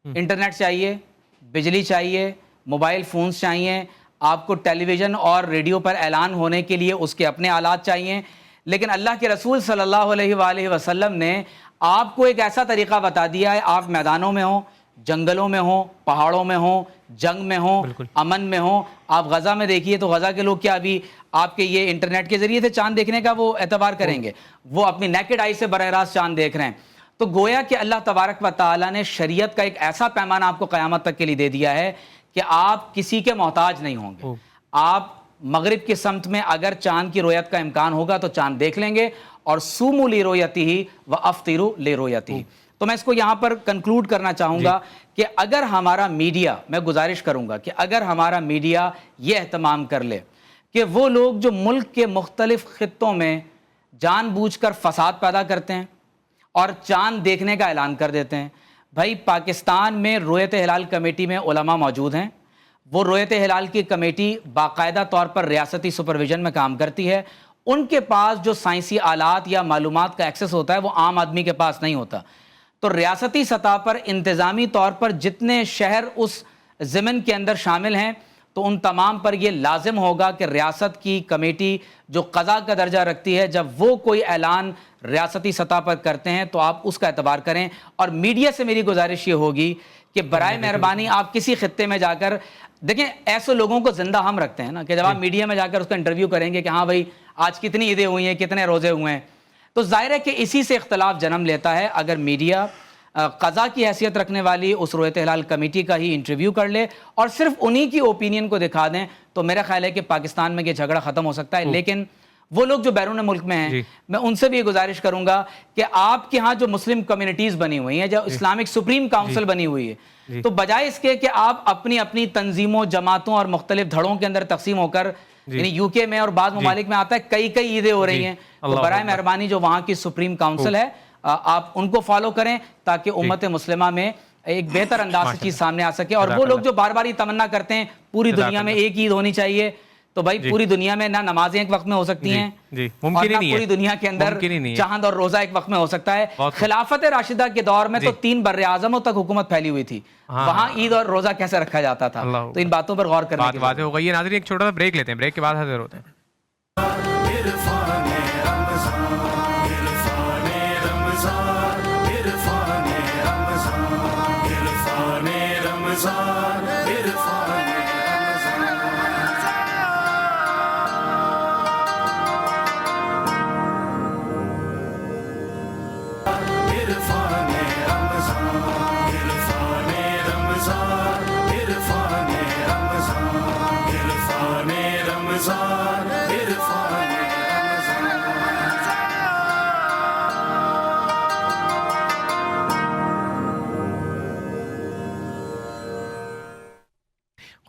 انٹرنیٹ چاہیے، بجلی چاہیے، موبائل فونز چاہیے، آپ کو ٹیلی ویژن اور ریڈیو پر اعلان ہونے کے لیے اس کے اپنے آلات چاہیے. لیکن اللہ کے رسول صلی اللہ علیہ وآلہ وسلم نے آپ کو ایک ایسا طریقہ بتا دیا ہے، آپ میدانوں میں ہوں، جنگلوں میں ہوں، پہاڑوں میں ہوں، جنگ میں ہوں، امن میں ہوں. آپ غزہ میں دیکھیے تو غزہ کے لوگ کیا ابھی آپ کے یہ انٹرنیٹ کے ذریعے سے چاند دیکھنے کا وہ اعتبار کریں گے؟ وہ اپنی نیکڈ آئی سے براہ راست چاند دیکھ رہے ہیں. تو گویا کہ اللہ تبارک و تعالیٰ نے شریعت کا ایک ایسا پیمانہ آپ کو قیامت تک کے لیے دے دیا ہے کہ آپ کسی کے محتاج نہیں ہوں گے. آپ مغرب کی سمت میں اگر چاند کی رویت کا امکان ہوگا تو چاند دیکھ لیں گے. اور سوموا لرؤیتہ وافطروا لرؤیتہ. تو میں اس کو یہاں پر کنکلوڈ کرنا چاہوں گا کہ اگر ہمارا میڈیا، میں گزارش کروں گا کہ اگر ہمارا میڈیا یہ اہتمام کر لے کہ وہ لوگ جو ملک کے مختلف خطوں میں جان بوجھ کر فساد پیدا کرتے ہیں اور چاند دیکھنے کا اعلان کر دیتے ہیں. بھائی پاکستان میں رویت ہلال کمیٹی میں علماء موجود ہیں. وہ رویت ہلال کی کمیٹی باقاعدہ طور پر ریاستی سپرویژن میں کام کرتی ہے. ان کے پاس جو سائنسی آلات یا معلومات کا ایکسس ہوتا ہے وہ عام آدمی کے پاس نہیں ہوتا. تو ریاستی سطح پر انتظامی طور پر جتنے شہر اس ضمن کے اندر شامل ہیں تو ان تمام پر یہ لازم ہوگا کہ ریاست کی کمیٹی جو قضا کا درجہ رکھتی ہے، جب وہ کوئی اعلان ریاستی سطح پر کرتے ہیں تو آپ اس کا اعتبار کریں. اور میڈیا سے میری گزارش یہ ہوگی کہ برائے مہربانی آپ کسی خطے میں جا کر دیکھیں، ایسے لوگوں کو زندہ ہم رکھتے ہیں نا کہ جب آپ میڈیا میں جا کر اس کا انٹرویو کریں گے کہ ہاں بھائی آج کتنی عیدیں ہوئی ہیں، کتنے روزے ہوئے ہیں، تو ظاہر ہے کہ اسی سے اختلاف جنم لیتا ہے. اگر میڈیا قضا کی حیثیت رکھنے والی اس رویت ہلال کمیٹی کا ہی انٹرویو کر لے اور صرف انہی کی اوپینین کو دکھا دیں تو میرا خیال ہے کہ پاکستان میں یہ جھگڑا ختم ہو سکتا ہے. لیکن وہ لوگ جو بیرون ملک میں ہیں میں ان سے بھی یہ گزارش کروں گا کہ آپ کے ہاں جو مسلم کمیونٹیز بنی ہوئی ہیں، جو اسلامک سپریم کاؤنسل بنی ہوئی ہے، تو بجائے اس کے کہ آپ اپنی اپنی تنظیموں، جماعتوں اور مختلف دھڑوں کے اندر تقسیم ہو کر، یعنی یو کے میں اور بعض ممالک میں آتا ہے کئی عیدیں ہو رہی ہیں، تو برائے مہربانی جو وہاں کی سپریم کاؤنسل ہے آپ ان کو فالو کریں تاکہ امت مسلمہ میں ایک بہتر انداز سے چیز سامنے آ سکے. اور وہ لوگ جو بار بار یہ تمنا کرتے ہیں پوری دنیا میں ایک عید ہونی چاہیے، تو بھائی پوری دنیا میں نہ نمازیں ایک وقت میں ہو سکتی ہیں اور نہ پوری دنیا کے اندر چاند اور روزہ ایک وقت میں ہو سکتا ہے. خلافت راشدہ کے دور میں تو 3 بر اعظموں تک حکومت پھیلی ہوئی تھی، وہاں عید اور روزہ کیسے رکھا جاتا تھا. تو ان باتوں پر غور کرنے کی بات ہو گئی. ناظرین ایک چھوٹا سا بریک لیتے ہیں، بریک کے بعد حاضر ہوتے ہیں. رمضان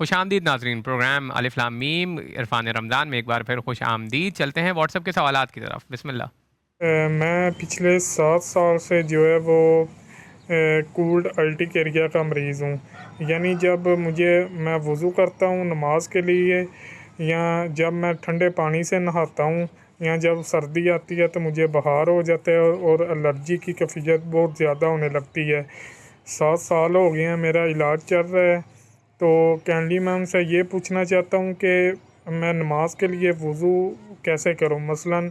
خوش آمدید ناظرین، پروگرام الف لام میم عرفان رمضان میں ایک بار پھر خوش آمدید۔ چلتے ہیں واٹس ایپ کے سوالات کی طرف، بسم اللہ۔ میں پچھلے 7 سال سے جو ہے وہ کولڈ الٹیکیریا کا مریض ہوں، یعنی جب میں وضو کرتا ہوں نماز کے لیے، یا جب میں ٹھنڈے پانی سے نہاتا ہوں، یا جب سردی آتی ہے تو مجھے بخار ہو جاتا ہے اور الرجی کی کیفیت بہت زیادہ ہونے لگتی ہے۔ 7 سال ہو گئے ہیں، میرا علاج چل رہا ہے۔ تو کینڈلی میں ان سے یہ پوچھنا چاہتا ہوں کہ میں نماز کے لیے وضو کیسے کروں؟ مثلاً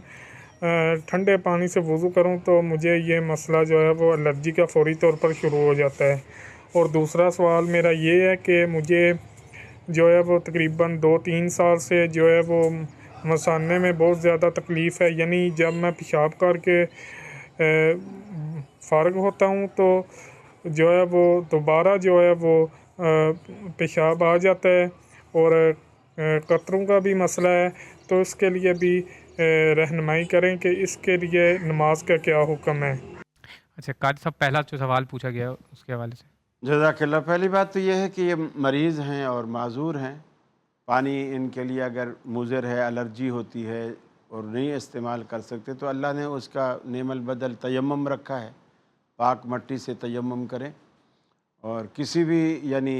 ٹھنڈے پانی سے وضو کروں تو مجھے یہ مسئلہ جو ہے وہ الرجی کا فوری طور پر شروع ہو جاتا ہے۔ اور دوسرا سوال میرا یہ ہے کہ مجھے جو ہے وہ تقریباً 2-3 سال سے جو ہے وہ مثانے میں بہت زیادہ تکلیف ہے، یعنی جب میں پیشاب کر کے فارغ ہوتا ہوں تو جو ہے وہ دوبارہ جو ہے وہ پیشاب آ جاتا ہے، اور قطروں کا بھی مسئلہ ہے۔ تو اس کے لیے بھی رہنمائی کریں کہ اس کے لیے نماز کا کیا حکم ہے۔ اچھا قاری صاحب، پہلا جو سوال پوچھا گیا اس کے حوالے سے۔ جزاک اللہ۔ پہلی بات تو یہ ہے کہ یہ مریض ہیں اور معذور ہیں، پانی ان کے لیے اگر مضر ہے، الرجی ہوتی ہے اور نہیں استعمال کر سکتے تو اللہ نے اس کا نعم البدل تیمم رکھا ہے، پاک مٹی سے تیمم کریں، اور کسی بھی یعنی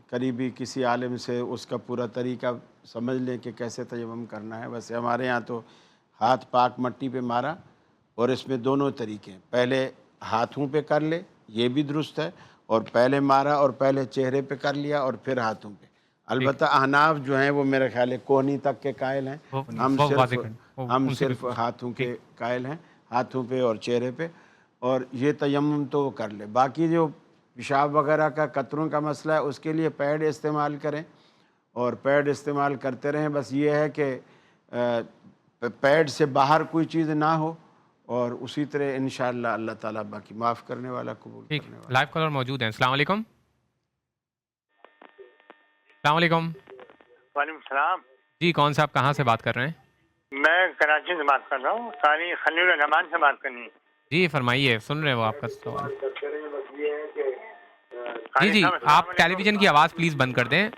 قریبی کسی عالم سے اس کا پورا طریقہ سمجھ لیں کہ کیسے تیمم کرنا ہے۔ ویسے ہمارے ہاں تو ہاتھ پاک مٹی پہ مارا، اور اس میں دونوں طریقے ہیں، پہلے ہاتھوں پہ کر لے، یہ بھی درست ہے، اور پہلے مارا اور پہلے چہرے پہ کر لیا اور پھر ہاتھوں پہ۔ البتہ احناف جو ہیں وہ میرے خیال ہے کونی تک کے قائل ہیں، ہم صرف ہاتھوں کے قائل ہیں، ہاتھوں پہ اور چہرے پہ، اور یہ تیمم تو وہ کر لے۔ باقی جو پیشاب وغیرہ کا قطروں کا مسئلہ ہے اس کے لیے پیڈ استعمال کریں، اور پیڈ استعمال کرتے رہیں۔ بس یہ ہے کہ پیڈ سے باہر کوئی چیز نہ ہو، اور اسی طرح انشاءاللہ اللہ تعالیٰ باقی معاف کرنے والا، قبول کرنے والا۔ لائیو کالر موجود ہیں، السلام علیکم۔ السلام علیکم۔ وعلیکم السلام جی کون صاحب کہاں سے بات کر رہے ہیں؟ میں کراچی سے بات کر رہا ہوں، قاری خلیل الرحمان سے بات کرنی ہے۔ جی فرمائیے، سن رہے ہو آپ کا سوال۔ جی آپ ٹیلی ویژن کی آواز پلیز بند کر دیں۔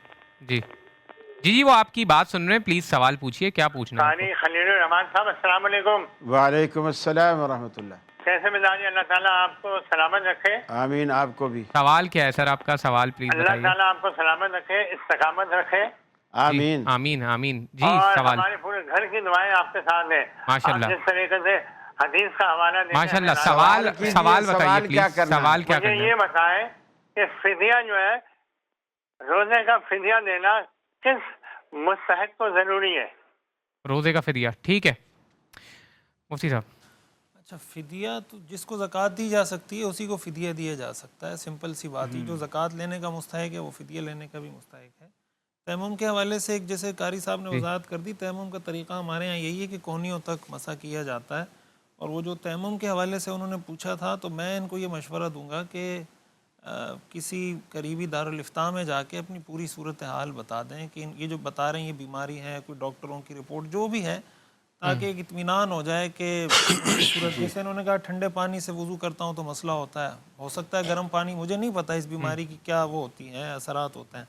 جی وہ آپ کی بات سن رہے ہیں، پلیز سوال پوچھیے، کیا پوچھنا ہے؟ قاری خلیل الرحمان صاحب السلام علیکم۔ وعلیکم السلام ورحمۃ اللہ۔ کیسے مزاج؟ اللہ تعالیٰ آپ کو سلامت رکھے۔ آمین، آپ کو بھی۔ سوال کیا ہے سر آپ کا؟ سوال پلیز اللہ بتائیے۔ تعالیٰ آپ کو سلامت رکھے، استقامت رکھے۔ آمین آمین آمین۔ جی اور سوال۔ ہمارے پورے گھر کی دعائیں آپ کے ساتھ ہیں۔ ماشاء اللہ۔ آپ جس طریقے سے حدیث کا حوالہ دیتے ہیں، ماشاء اللہ۔ سوال سوال کیجئے، بتائیے سوال کیا پلیز، کرنا ہے؟ سوال کیا مجھے کرنا ہے؟ یہ بتائیں کہ فدیہ جو ہے، روزے کا فدیہ دینا کس مستحق کو ضروری ہے؟ روزے کا فدیہ، ٹھیک ہے مفتی صاحب۔ اچھا فدیہ تو جس کو زکوٰۃ دی جا سکتی ہے اسی کو فدیہ دیا جا سکتا ہے، سمپل سی بات ہی۔ جو زکوٰۃ لینے کا مستحق ہے وہ فدیہ لینے کا بھی مستحق ہے۔ تیمم کے حوالے سے ایک جیسے قاری صاحب نے وضاحت کر دی، تیمم کا طریقہ ہمارے ہاں یہی ہے کہ کونیوں تک مسح کیا جاتا ہے۔ اور وہ جو تیمم کے حوالے سے انہوں نے پوچھا تھا، تو میں ان کو یہ مشورہ دوں گا کہ کسی قریبی دارالافتاء میں جا کے اپنی پوری صورتحال بتا دیں کہ یہ جو بتا رہے ہیں یہ بیماری ہے، کوئی ڈاکٹروں کی رپورٹ جو بھی ہے، تاکہ ایک اطمینان ہو جائے کہ صورت جیسے انہوں نے کہا ٹھنڈے پانی سے وضو کرتا ہوں تو مسئلہ ہوتا ہے، ہو سکتا ہے گرم پانی، مجھے نہیں پتہ اس بیماری کی کیا وہ ہوتی ہیں، اثرات ہوتے ہیں،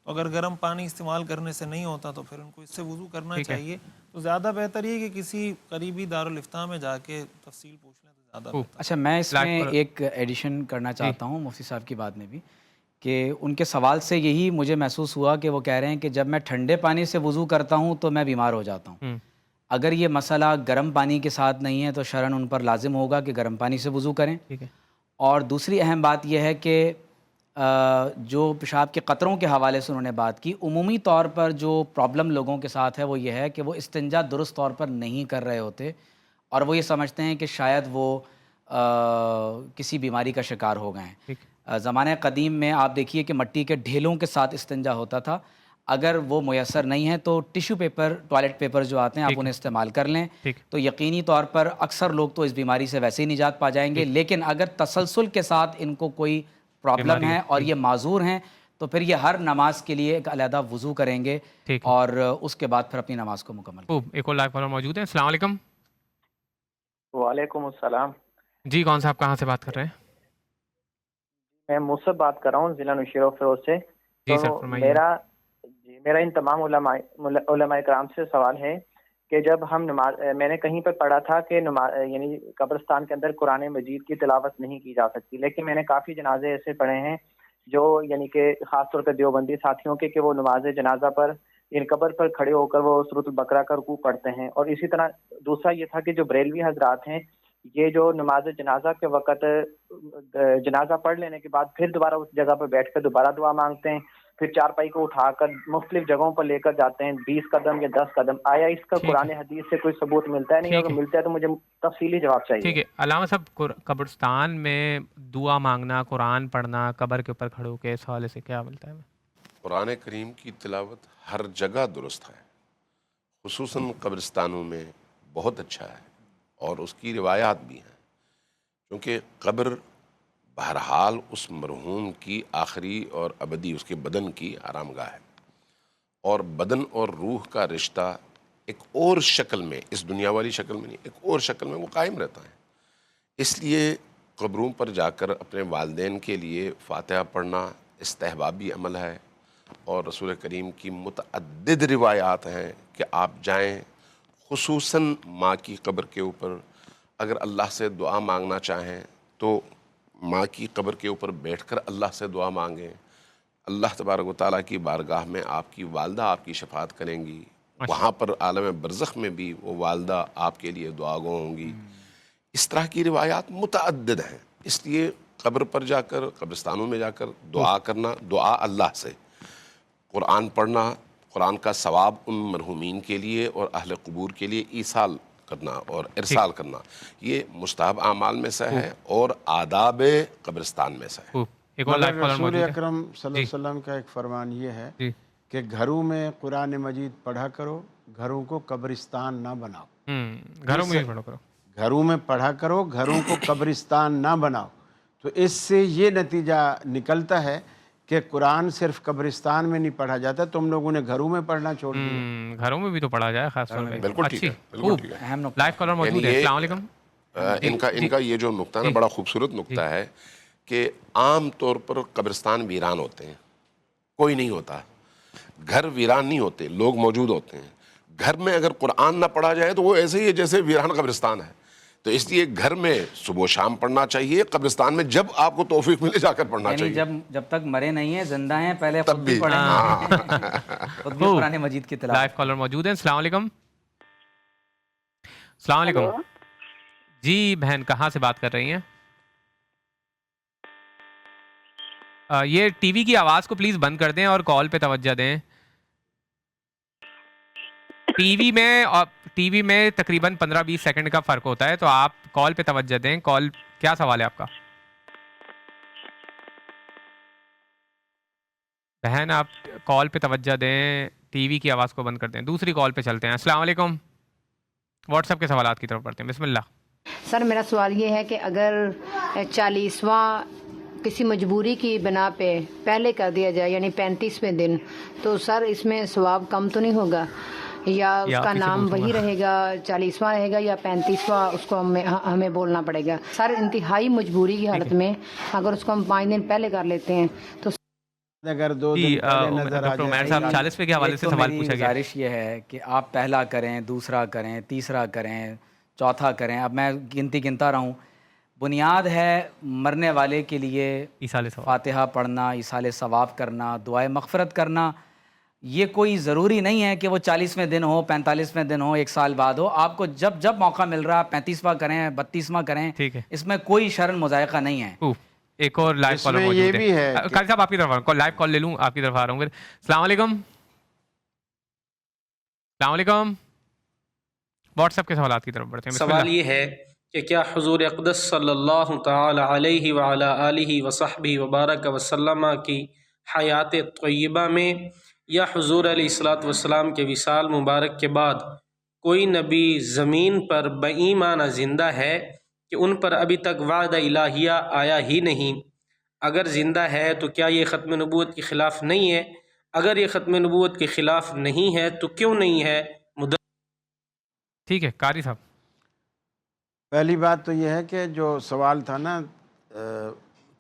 تو اگر گرم پانی استعمال کرنے سے نہیں ہوتا تو پھر ان کو اس سے وضو کرنا چاہیے۔ تو زیادہ بہتر یہ کہ کسی قریبی دارالافتاء میں جا کے تفصیل پوچھ لیں تو زیادہ بہتر۔ اچھا میں اس میں ایک ایڈیشن کرنا چاہتا ہوں مفتی صاحب کی بات میں بھی، کہ ان کے سوال سے یہی مجھے محسوس ہوا کہ وہ کہہ رہے ہیں کہ جب میں ٹھنڈے پانی سے وضو کرتا ہوں تو میں بیمار ہو جاتا ہوں۔ اگر یہ مسئلہ گرم پانی کے ساتھ نہیں ہے تو شرعاً ان پر لازم ہوگا کہ گرم پانی سے وضو کریں۔ اور دوسری اہم بات یہ ہے کہ جو پیشاب کے قطروں کے حوالے سے انہوں نے بات کی، عمومی طور پر جو پرابلم لوگوں کے ساتھ ہے وہ یہ ہے کہ وہ استنجا درست طور پر نہیں کر رہے ہوتے، اور وہ یہ سمجھتے ہیں کہ شاید وہ کسی بیماری کا شکار ہو گئے ہیں۔ زمانہ قدیم میں آپ دیکھیے کہ مٹی کے ڈھیلوں کے ساتھ استنجا ہوتا تھا، اگر وہ میسر نہیں ہے تو ٹیشو پیپر، ٹوائلٹ پیپر جو آتے ہیں آپ انہیں استعمال کر لیں، تو یقینی طور پر اکثر لوگ تو اس بیماری سے ویسے ہی نجات پا جائیں گے۔ لیکن اگر تسلسل کے ساتھ ان کو کوئی پرابلم ہے اور یہ معذور ہیں تو پھر یہ ہر نماز کے لیے ایک علیحدہ وضو کریں گے اور اس کے بعد پھر اپنی نماز کو مکمل کریں۔ ایک اور لائیو کالر موجود ہیں، السلام علیکم۔ وعلیکم السلام۔ جی کون صاحب کہاں سے بات کر رہے ہیں؟ میں مصعب بات کر رہا ہوں ضلع نوشیرہ فیروز سے۔ جی سر فرمائیے۔ میرا میرا ان تمام علماء کرام سے سوال ہے کہ جب ہم نماز، میں نے کہیں پر پڑھا تھا کہ یعنی قبرستان کے اندر قرآن مجید کی تلاوت نہیں کی جا سکتی، لیکن میں نے کافی جنازے ایسے پڑھے ہیں جو یعنی کہ خاص طور پہ دیوبندی ساتھیوں کے کہ وہ نماز جنازہ پر یعنی قبر پر کھڑے ہو کر وہ سورۃ البقرہ کا رکوع پڑھتے ہیں. اور اسی طرح دوسرا یہ تھا کہ جو بریلوی حضرات ہیں یہ جو نماز جنازہ کے وقت جنازہ پڑھ لینے کے بعد پھر دوبارہ اس جگہ پر بیٹھ کر دوبارہ دعا مانگتے ہیں، پھر چارپائی کو اٹھا کر مختلف جگہوں پر لے کر جاتے ہیں 20 قدم یا 10 قدم. آیا اس کا قرآن حدیث سے کوئی ثبوت ملتا ہے؟ نہیں، اگر ملتا ہے تو مجھے تفصیلی جواب چاہیے. ٹھیک ہے علامہ صاحب، قبرستان میں دعا مانگنا، قرآن پڑھنا، قبر کے اوپر کھڑے ہو کے، اس حوالے سے کیا ملتا ہے؟ قرآن کریم کی تلاوت ہر جگہ درست ہے، خصوصاً قبرستانوں میں بہت اچھا ہے، اور اس کی روایات بھی ہیں، کیونکہ قبر بہرحال اس مرحوم کی آخری اور ابدی اس کے بدن کی آرام گاہ ہے، اور بدن اور روح کا رشتہ ایک اور شکل میں، اس دنیا والی شکل میں نہیں، ایک اور شکل میں وہ قائم رہتا ہے. اس لیے قبروں پر جا کر اپنے والدین کے لیے فاتحہ پڑھنا استحبابی عمل ہے، اور رسول کریم کی متعدد روایات ہیں کہ آپ جائیں، خصوصاً ماں کی قبر کے اوپر اگر اللہ سے دعا مانگنا چاہیں تو ماں کی قبر کے اوپر بیٹھ کر اللہ سے دعا مانگیں. اللہ تبارک و تعالیٰ کی بارگاہ میں آپ کی والدہ آپ کی شفاعت کریں گی، وہاں پر عالم برزخ میں بھی وہ والدہ آپ کے لیے دعا گو ہوں گی. اس طرح کی روایات متعدد ہیں. اس لیے قبر پر جا کر، قبرستانوں میں جا کر دعا کرنا، دعا اللہ سے، قرآن پڑھنا، قرآن کا ثواب ان مرحومین کے لیے اور اہل قبور کے لیے ایصال کرنا اور ارسال کرنا، یہ مستحب اعمال میں سے ہے اور آداب قبرستان میں سے ہے. مگر رسول اکرم صلی اللہ علیہ وسلم کا ایک فرمان یہ ہے کہ گھروں میں قرآن مجید پڑھا کرو، گھروں کو قبرستان نہ بناؤ. گھروں میں پڑھا کرو، گھروں میں پڑھا کرو، گھروں کو قبرستان نہ بناؤ. تو اس سے یہ نتیجہ نکلتا ہے کہ قرآن صرف قبرستان میں نہیں پڑھا جاتا، تم لوگوں نے گھروں میں پڑھنا چھوڑ دیا. گھروں میں بھی تو پڑھا جائے، خاص طور پہ. بالکل ٹھیک ہے، بالکل ٹھیک ہے. لائیو کالر موجود ہے. السلام علیکم. ان کا یہ جو نقطہ نا بڑا خوبصورت نقطہ ہے کہ عام طور پر قبرستان ویران ہوتے ہیں، کوئی نہیں ہوتا. گھر ویران نہیں ہوتے، لوگ موجود ہوتے ہیں. گھر میں اگر قرآن نہ پڑھا جائے تو وہ ایسے ہی ہے جیسے ویران قبرستان ہے. تو اس لیے گھر میں صبح و شام پڑھنا چاہیے، قبرستان میں جب آپ کو توفیق ملے جا کر پڑھنا چاہیے. جب تک مرے نہیں ہیں، زندہ ہیں، پہلے خود بھی پڑھیں، خود بھی قرآن مجید کی تلاوت. لائیو کالر موجود ہیں. السلام علیکم. السلام علیکم. جی بہن، کہاں سے بات کر رہی ہیں؟ یہ ٹی وی کی آواز کو پلیز بند کر دیں اور کال پہ توجہ دیں. ٹی وی میں تقریباً 15-20 سیکنڈ کا فرق ہوتا ہے، تو آپ کال پہ توجہ دیں. کال، کیا سوال ہے آپ کا؟ بہن آپ کال پہ توجہ دیں، ٹی وی کی آواز کو بند کر دیں. دوسری کال پہ چلتے ہیں. السلام علیکم. واٹس ایپ کے سوالات کی طرف پڑھتے ہیں. بسم اللہ. سر میرا سوال یہ ہے کہ اگر 40واں کسی مجبوری کی بنا پہ پہلے کر دیا جائے، یعنی 35ویں دن، تو سر اس میں ثواب کم تو نہیں ہوگا، یا اس کا نام وہی رہے گا، 40واں رہے گا، یا 35واں اس کو ہمیں بولنا پڑے گا؟ سر انتہائی مجبوری کی حالت میں اگر اس کو ہم 5 دن پہلے کر لیتے ہیں تو اگر 2 دن پہلے نظر آ جائے. 40ویں کے حوالے سے سوال پوچھا گیا. گزارش یہ ہے کہ آپ پہلا کریں، دوسرا کریں، تیسرا کریں، چوتھا کریں. اب میں گنتا رہا ہوں. بنیاد ہے مرنے والے کے لیے فاتحہ پڑھنا، ایصال ثواب کرنا، دعائے مغفرت کرنا. یہ کوئی ضروری نہیں ہے کہ وہ 40ویں دن ہو، 45ویں دن ہو، 1 سال بعد ہو. آپ کو جب موقع مل رہا ہے 35واں کریں، 32واں کریں. اس میں کوئی شرن مضائقہ نہیں ہے. ایک اور لائیو کالر موجود ہے. قاری صاحب آپ کی طرف لائیو کال لے لوں، آپ کی طرف آ رہا ہوں. السلام علیکم. السلام علیکم. واٹس ایپ کے سوالات کی طرف بڑھتے ہیں. سوال یہ ہے کہ کیا حضور اقدس صلی اللہ تعالی علیہ وعلی آلہ وصحبہ وبارک وسلم کی حیات طیبہ میں یا حضور علیہ الصلوۃ والسلام کے وصال مبارک کے بعد کوئی نبی زمین پر بایمانہ زندہ ہے کہ ان پر ابھی تک وعدہ الہیہ آیا ہی نہیں؟ اگر زندہ ہے تو کیا یہ ختم نبوت کے خلاف نہیں ہے؟ اگر یہ ختم نبوت کے خلاف نہیں ہے تو کیوں نہیں ہے؟ ٹھیک ہے قاری صاحب. پہلی بات تو یہ ہے کہ جو سوال تھا نا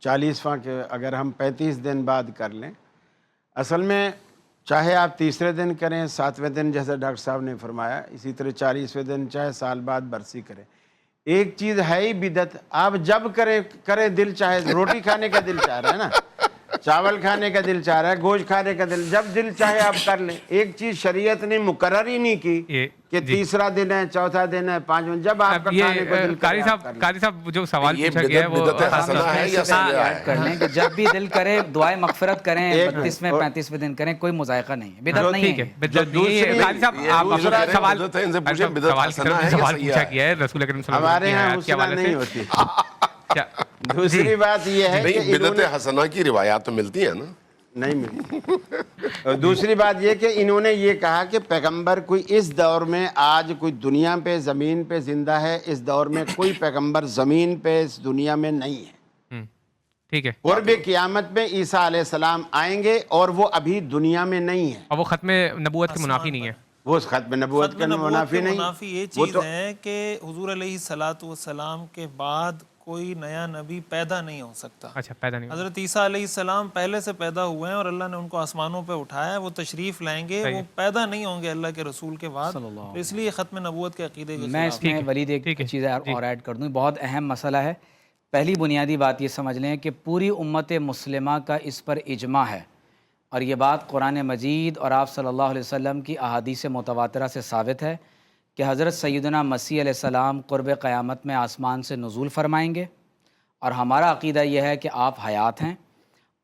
40واں کے اگر ہم 35 دن بعد کر لیں، اصل میں چاہے آپ تیسرے دن کریں، 7ویں دن جیسے ڈاکٹر صاحب نے فرمایا، اسی طرح 40ویں دن، چاہے سال بعد برسی کریں. ایک چیز ہے ہی بدعت، آپ جب کریں دل چاہے، روٹی کھانے کا دل چاہ رہا ہے نا، چاول کھانے کا دل چاہ رہا ہے، گوشت کھانے کا دل، جب دل چاہے آپ کر لیں. ایک چیز شریعت نے مقرر ہی نہیں کی کہ تیسرا دن ہے، چوتھا دن ہے، 5واں، جب آپ کا کھانے کو دل کرے آپ کر لیں. قاری صاحب جو سوال پوچھا گیا ہے وہ کر لیں کہ جب بھی دل کرے دعائے مغفرت کریں، 32ویں 35ویں دن کریں، کوئی مذائقہ نہیں ہے، بدعت نہیں ہے. قاری صاحب آپ سوال پوچھا گیا ہے رسول اکرم صلی اللہ علیہ وسلم کے حوالے سے. دوسری بات یہ ہے کہ بدعت حسنہ کی روایات تو ملتی ہیں نا، نہیں ملی. دوسری بات یہ کہ انہوں نے یہ کہا کہ پیغمبر کوئی اس دور میں آج کوئی دنیا پہ زمین پہ زندہ ہے، اس دور میں کوئی پیغمبر زمین پہ اس دنیا میں نہیں ہے. ٹھیک ہے. قرب قیامت میں عیسیٰ علیہ السلام آئیں گے اور وہ ابھی دنیا میں نہیں ہے، اور وہ ختم نبوت کے منافی نہیں ہے. وہ ختم نبوت کا منافی نہیں. منافی یہ چیز ہے کہ حضور علیہ الصلوۃ والسلام کے بعد کوئی نیا نبی پیدا نہیں ہو سکتا. اچھا، پیدا نہیں. حضرت عیسیٰ علیہ السلام پہلے سے پیدا ہوئے ہیں اور اللہ نے ان کو آسمانوں پہ اٹھایا ہے، وہ تشریف لائیں گے، وہ پیدا نہیں ہوں گے اللہ کے رسول کے بعد، تو اس لیے ختم نبوت کے عقیدے کے میں اس میں ولید ایک چیز اور ایڈ کر دوں، بہت اہم مسئلہ ہے. پہلی بنیادی بات یہ سمجھ لیں کہ پوری امت مسلمہ کا اس پر اجماع ہے، اور یہ بات قرآن مجید اور آپ صلی اللہ علیہ وسلم کی احادیث متواترہ سے ثابت ہے کہ حضرت سیدنا مسیح علیہ السلام قرب قیامت میں آسمان سے نزول فرمائیں گے، اور ہمارا عقیدہ یہ ہے کہ آپ حیات ہیں،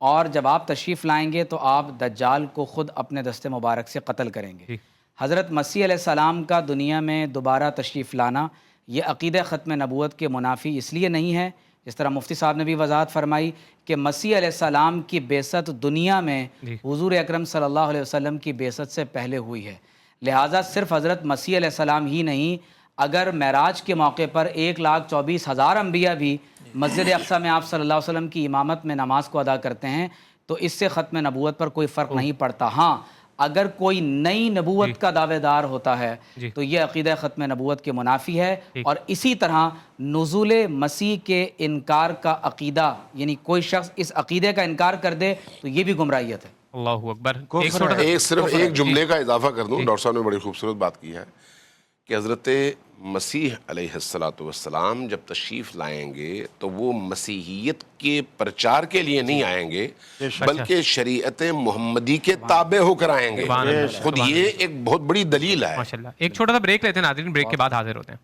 اور جب آپ تشریف لائیں گے تو آپ دجال کو خود اپنے دست مبارک سے قتل کریں گے. حضرت مسیح علیہ السلام کا دنیا میں دوبارہ تشریف لانا یہ عقیدہ ختم نبوت کے منافی اس لیے نہیں ہے، جس طرح مفتی صاحب نے بھی وضاحت فرمائی کہ مسیح علیہ السلام کی بعثت دنیا میں حضور اکرم صلی اللہ علیہ وسلم کی بعثت سے پہلے ہوئی ہے، لہٰذا صرف حضرت مسیح علیہ السلام ہی نہیں، اگر معراج کے موقع پر 1,24,000 انبیاء بھی مسجد اقصیٰ میں آپ صلی اللہ علیہ وسلم کی امامت میں نماز کو ادا کرتے ہیں تو اس سے ختم نبوت پر کوئی فرق نہیں پڑتا. ہاں، اگر کوئی نئی نبوت کا دعوے دار ہوتا ہے تو یہ عقیدہ ختم نبوت کے منافی ہے. اور اسی طرح نزول مسیح کے انکار کا عقیدہ، یعنی کوئی شخص اس عقیدے کا انکار کر دے تو یہ بھی گمراہیت ہے. اللہ اکبر. صرف ایک جملے کا اضافہ کر دوں، ڈاکٹر صاحب نے بڑی خوبصورت بات کی ہے کہ حضرت مسیح علیہ الصلوۃ والسلام جب تشریف لائیں گے تو وہ مسیحیت کے پرچار کے لیے نہیں آئیں گے بلکہ شریعت محمدی کے تابع ہو کر آئیں گے. خود یہ ایک بہت بڑی دلیل ہے. ماشاءاللہ. ایک چھوٹا سا بریک لیتے ہیں ناظرین، بریک کے بعد حاضر ہوتے ہیں.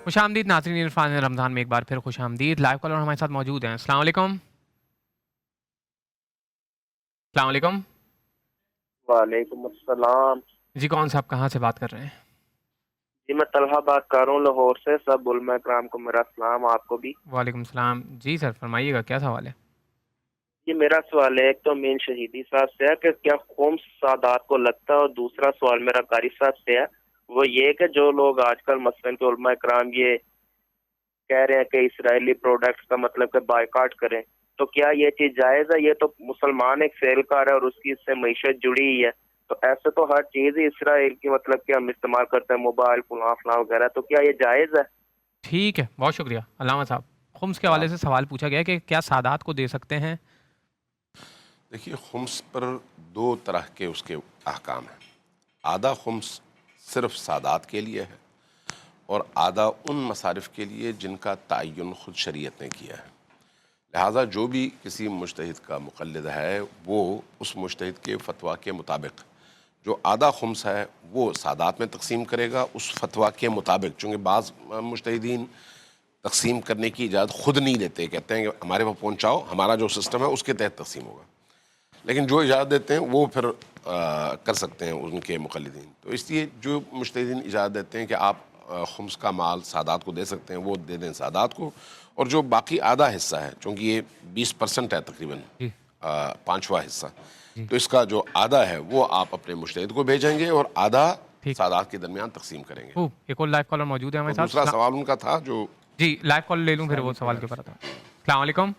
خوش آمدید ناظرین عرفان رمضان میں ایک بار پھر خوش آمدید. لائیو کالر ہمارے ساتھ موجود ہیں. السلام علیکم. السلام علیکم. وعلیکم السلام. جی کون صاحب کہاں سے بات کر رہے ہیں؟ جی میں طلحہ بات کر رہا ہوں لاہور سے. سب علماء کرام کو میرا سلام، آپ کو بھی. وعلیکم السلام. جی سر فرمائیے گا، کیا سوال ہے؟ جی میرا سوال ہے، ایک تو مین شہیدی صاحب سے ہے کہ کیا خمس سادات کو لگتا ہے، اور دوسرا سوال میرا قاری صاحب سے ہے، وہ یہ کہ جو لوگ آج کل مثلاً کہ علماء کرام یہ کہہ رہے ہیں کہ اسرائیلی پروڈکٹس کا مطلب کہ بائیکاٹ کریں، تو کیا یہ چیز جائز ہے؟ یہ تو مسلمان ایک سیل کار ہے اور اس کی اس سے معیشت جڑی ہی ہے، تو ایسے تو ہر چیز ہی اسرائیل کی مطلب کہ ہم استعمال کرتے ہیں، موبائل فلاں وغیرہ، تو کیا یہ جائز ہے؟ ٹھیک ہے، بہت شکریہ علامہ صاحب. خمس کے حوالے سے سوال پوچھا گیا کہ کیا سادات کو دے سکتے ہیں؟ دیکھیے، خمس پر دو طرح کے اس کے احکام ہیں. آدھا خمس صرف سادات کے لیے ہے اور آدھا ان مصارف کے لیے جن کا تعین خود شریعت نے کیا ہے. لہٰذا جو بھی کسی مجتہد کا مقلد ہے وہ اس مجتہد کے فتویٰ کے مطابق جو آدھا خمس ہے وہ سادات میں تقسیم کرے گا اس فتویٰ کے مطابق. چونکہ بعض مجتہدین تقسیم کرنے کی اجازت خود نہیں دیتے، کہتے ہیں کہ ہمارے پاس پہنچاؤ، ہمارا جو سسٹم ہے اس کے تحت تقسیم ہوگا، لیکن جو اجازت دیتے ہیں وہ پھر کر سکتے ہیں ان کے مقلدین. تو اس لیے جو مجتہدین اجازت دیتے ہیں کہ آپ خمس کا مال سادات کو دے سکتے ہیں وہ دے دیں سادات کو، اور جو باقی آدھا حصہ ہے، چونکہ یہ 20% ہے تقریباً، پانچواں حصہ، تو اس کا جو آدھا ہے وہ آپ اپنے مجتہد کو بھیجیں گے اور آدھا سادات کے درمیان تقسیم کریں گے۔ ایک اور لائیو کالر موجود ہے ہمارے ساتھ۔ دوسرا سوال ان کا تھا جو جی لائیو کال لے لوں پھر وہ سوال کے اوپر آتا ہے۔ السلام علیکم،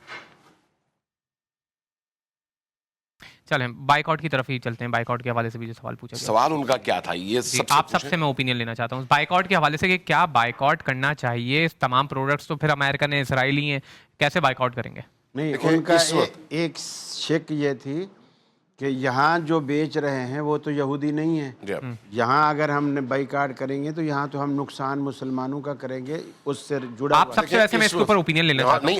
چلیں بائک آؤٹ کی طرف ہی چلتے ہیں۔ بائک آؤٹ کے حوالے سے بھی جو سوال پوچھا گیا، سوال ان کا کیا تھا یہ آپ سب سے میں اوپینین لینا چاہتا ہوں بائک آؤٹ کے حوالے سے کہ کیا بائک آؤٹ کرنا چاہیے؟ تمام پروڈکٹس تو پھر امریکن ہیں، اسرائیلی ہیں، کیسے بائک آؤٹ کریں گے؟ نہیں، ان کا ایک شک یہ تھی کہ یہاں جو بیچ رہے ہیں وہ تو یہودی نہیں ہیں، یہاں اگر ہم نے بائیکاٹ کریں گے تو یہاں تو ہم نقصان مسلمانوں کا کریں گے، اس سے جڑا آپ سب سے ویسے میں اس کے اوپر اوپینین لینا چاہتا ہوں۔ نہیں،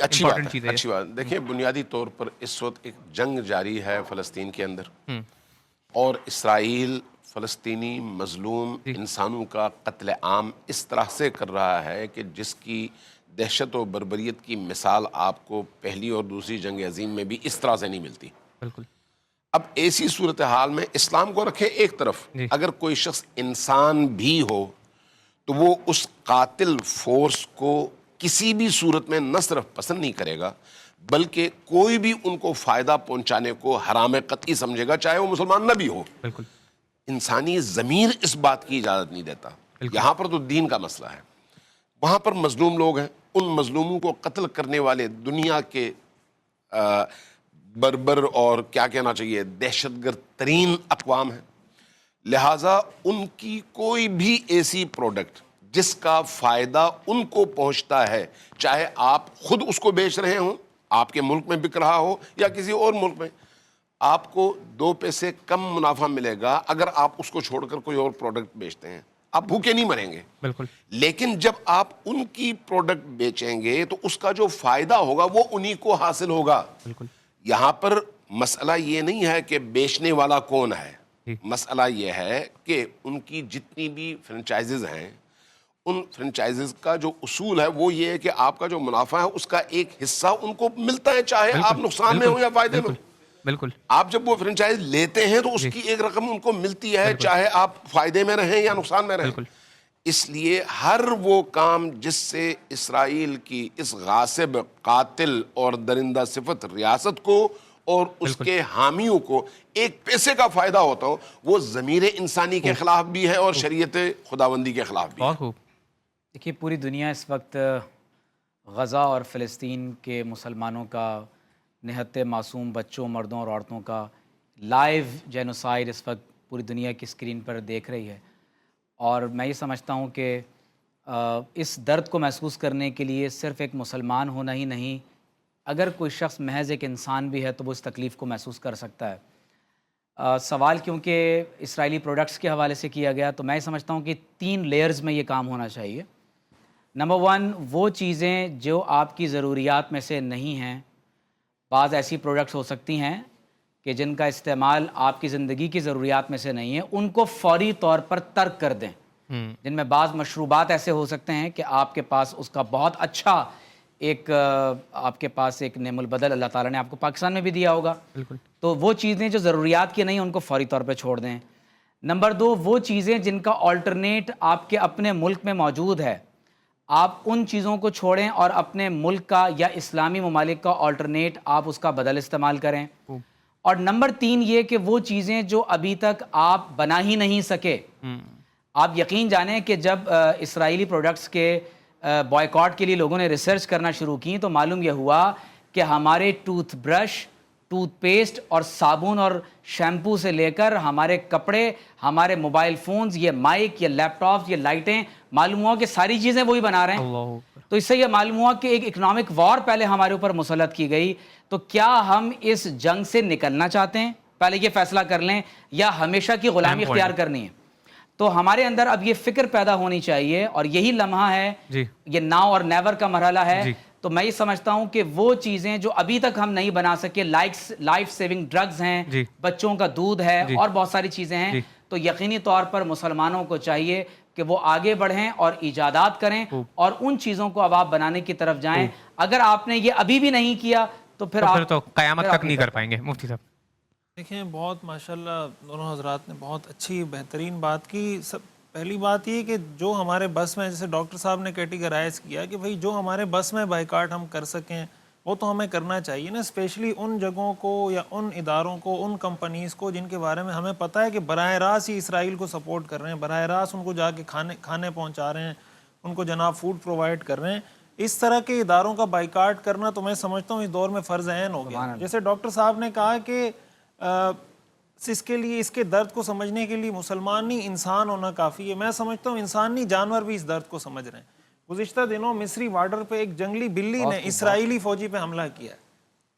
اچھی بات۔ دیکھیں بنیادی طور پر اس وقت ایک جنگ جاری ہے فلسطین کے اندر، اور اسرائیل فلسطینی مظلوم انسانوں کا قتل عام اس طرح سے کر رہا ہے کہ جس کی دہشت و بربریت کی مثال آپ کو پہلی اور دوسری جنگ عظیم میں بھی اس طرح سے نہیں ملتی۔ بالکل۔ اب ایسی صورتحال میں اسلام کو رکھے ایک طرف، اگر کوئی شخص انسان بھی ہو تو وہ اس قاتل فورس کو کسی بھی صورت میں نہ صرف پسند نہیں کرے گا بلکہ کوئی بھی ان کو فائدہ پہنچانے کو حرام قطعی سمجھے گا، چاہے وہ مسلمان نہ بھی ہو۔ بالکل۔ انسانی ضمیر اس بات کی اجازت نہیں دیتا۔ یہاں پر تو دین کا مسئلہ ہے، وہاں پر مظلوم لوگ ہیں، ان مظلوموں کو قتل کرنے والے دنیا کے بربر اور کیا کہنا چاہیے دہشت گرد ترین اقوام ہیں، لہٰذا ان کی کوئی بھی ایسی پروڈکٹ جس کا فائدہ ان کو پہنچتا ہے، چاہے آپ خود اس کو بیچ رہے ہوں، آپ کے ملک میں بک رہا ہو یا کسی اور ملک میں، آپ کو 2 پیسے کم منافع ملے گا اگر آپ اس کو چھوڑ کر کوئی اور پروڈکٹ بیچتے ہیں، آپ بھوکے نہیں مریں گے۔ بالکل۔ لیکن جب آپ ان کی پروڈکٹ بیچیں گے تو اس کا جو فائدہ ہوگا وہ انہی کو حاصل ہوگا۔ بالکل۔ یہاں پر مسئلہ یہ نہیں ہے کہ بیچنے والا کون ہے، مسئلہ یہ ہے کہ ان کی جتنی بھی فرنچائزز ہیں، ان فرنچائزز کا جو اصول ہے وہ یہ ہے کہ آپ کا جو منافع ہے اس کا ایک حصہ ان کو ملتا ہے، چاہے آپ نقصان میں ہو یا فائدے میں ہو۔ بالکل۔ آپ جب وہ فرنچائز لیتے ہیں تو اس کی ایک رقم ان کو ملتی ہے، چاہے آپ فائدے میں رہیں یا نقصان میں رہیں۔ اس لیے ہر وہ کام جس سے اسرائیل کی اس غاصب، قاتل اور درندہ صفت ریاست کو اور اس کے حامیوں کو ایک پیسے کا فائدہ ہوتا ہو، وہ ضمیر انسانی کے خلاف بھی ہے اور شریعت خداوندی کے خلاف بھی ہے۔ دیکھیے پوری دنیا اس وقت غزہ اور فلسطین کے مسلمانوں کا، نہت معصوم بچوں، مردوں اور عورتوں کا لائیو جینوسائیڈ اس وقت پوری دنیا کی اسکرین پر دیکھ رہی ہے، اور میں یہ سمجھتا ہوں کہ اس درد کو محسوس کرنے کے لیے صرف ایک مسلمان ہونا ہی نہیں، اگر کوئی شخص محض ایک انسان بھی ہے تو وہ اس تکلیف کو محسوس کر سکتا ہے۔ سوال کیونکہ اسرائیلی پروڈکٹس کے حوالے سے کیا گیا تو میں سمجھتا ہوں کہ 3 لیئرز میں یہ کام ہونا چاہیے۔ نمبر 1، وہ چیزیں جو آپ کی ضروریات میں سے نہیں ہیں، بعض ایسی پروڈکٹس ہو سکتی ہیں کہ جن کا استعمال آپ کی زندگی کی ضروریات میں سے نہیں ہے، ان کو فوری طور پر ترک کر دیں۔ جن میں بعض مشروبات ایسے ہو سکتے ہیں کہ آپ کے پاس اس کا بہت اچھا ایک آپ کے پاس ایک نعم البدل اللہ تعالیٰ نے آپ کو پاکستان میں بھی دیا ہوگا، تو وہ چیزیں جو ضروریات کی نہیں ان کو فوری طور پہ چھوڑ دیں۔ نمبر 2، وہ چیزیں جن کا آلٹرنیٹ آپ کے اپنے ملک میں موجود ہے، آپ ان چیزوں کو چھوڑیں اور اپنے ملک کا یا اسلامی ممالک کا آلٹرنیٹ آپ اس کا بدل استعمال کریں۔ اور نمبر 3 یہ کہ وہ چیزیں جو ابھی تک آپ بنا ہی نہیں سکے، آپ یقین جانیں کہ جب اسرائیلی پروڈکٹس کے بائیکاٹ کے لیے لوگوں نے ریسرچ کرنا شروع کی تو معلوم یہ ہوا کہ ہمارے ٹوتھ برش، ٹوتھ پیسٹ اور صابن اور شیمپو سے لے کر ہمارے کپڑے، ہمارے موبائل فونز، یہ مائک، یہ لیپ ٹاپس، یہ لائٹیں، معلوم ہوا کہ ساری چیزیں وہی بنا رہے ہیں۔ تو اس سے یہ معلوم ہوا کہ ایک اکنامک وار پہلے ہمارے اوپر مسلط کی گئی۔ تو کیا ہم اس جنگ سے نکلنا چاہتے ہیں؟ پہلے یہ فیصلہ کر لیں، یا ہمیشہ کی غلامی اختیار کرنی ہے؟ تو ہمارے اندر اب یہ فکر پیدا ہونی چاہیے، اور یہی لمحہ ہے، یہ ناؤ اور نیور کا مرحلہ ہے۔ تو میں یہ سمجھتا ہوں کہ وہ چیزیں جو ابھی تک ہم نہیں بنا سکے، لائف سیونگ ڈرگز ہیں، بچوں کا دودھ ہے، اور بہت ساری چیزیں ہیں، تو یقینی طور پر مسلمانوں کو چاہیے کہ وہ آگے بڑھیں اور ایجادات کریں اور ان چیزوں کو اب آپ بنانے کی طرف جائیں۔ اگر آپ نے یہ ابھی بھی نہیں کیا تو پھر تو قیامت تک نہیں کر پائیں گے۔ مفتی صاحب دیکھیں، بہت ماشاءاللہ دونوں حضرات نے بہت اچھی بہترین بات کی۔ پہلی بات یہ کہ جو ہمارے بس میں، جیسے ڈاکٹر صاحب نے کیٹیگرائز کیا کہ بھائی جو ہمارے بس میں بائیکاٹ ہم کر سکیں وہ تو ہمیں کرنا چاہیے نا، اسپیشلی ان جگہوں کو یا ان اداروں کو، ان کمپنیز کو جن کے بارے میں ہمیں پتہ ہے کہ براہ راست ہی اسرائیل کو سپورٹ کر رہے ہیں، براہ راست ان کو جا کے کھانے پہنچا رہے ہیں، ان کو جناب فوڈ پرووائڈ کر رہے ہیں. اس طرح کے اداروں کا بائیکاٹ کرنا تو میں سمجھتا ہوں اس دور میں فرض عین ہو گیا. جیسے ڈاکٹر صاحب نے کہا کہ اس کے لیے، اس کے درد کو سمجھنے کے لیے مسلمان نہیں انسان ہونا کافی ہے. میں سمجھتا ہوں انسان نہیں جانور بھی اس درد کو سمجھ رہے ہیں. گزشتہ دنوں مصری بارڈر پہ ایک جنگلی بلی نے اسرائیلی فوجی پہ حملہ کیا ہے.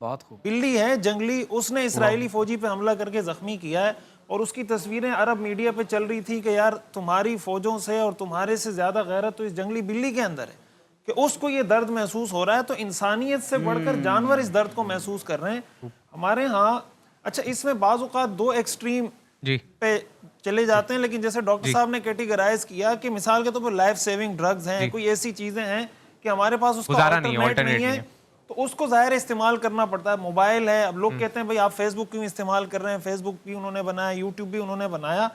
بہت خوب. بلی ہے جنگلی، اس نے اسرائیلی فوجی پہ حملہ کر کے زخمی کیا ہے، اور اس کی تصویریں عرب میڈیا پہ چل رہی تھی کہ یار تمہاری فوجوں سے اور تمہارے سے زیادہ غیرت تو اس جنگلی بلی کے اندر ہے کہ اس کو یہ درد محسوس ہو رہا ہے. تو انسانیت سے بڑھ کر جانور اس درد کو محسوس کر رہے ہیں. ہمارے ہاں اچھا اس میں بعض اوقات دو ایکسٹریم پہ چلے جاتے ہیں، لیکن جیسے ڈاکٹر صاحب نے کیٹیگرائز کیا کہ مثال کے طور پر لائف سیونگ ڈرگز ہیں، کوئی ایسی چیزیں ہیں کہ ہمارے پاس اس کا آلٹرنیٹ نہیں ہے تو اس کو ظاہر استعمال کرنا پڑتا ہے. موبائل ہے، اب لوگ کہتے ہیں بھائی آپ فیس بک کیوں استعمال کر رہے ہیں، فیس بک بھی انہوں نے بنایا، یوٹیوب بھی انہوں نے بنایا.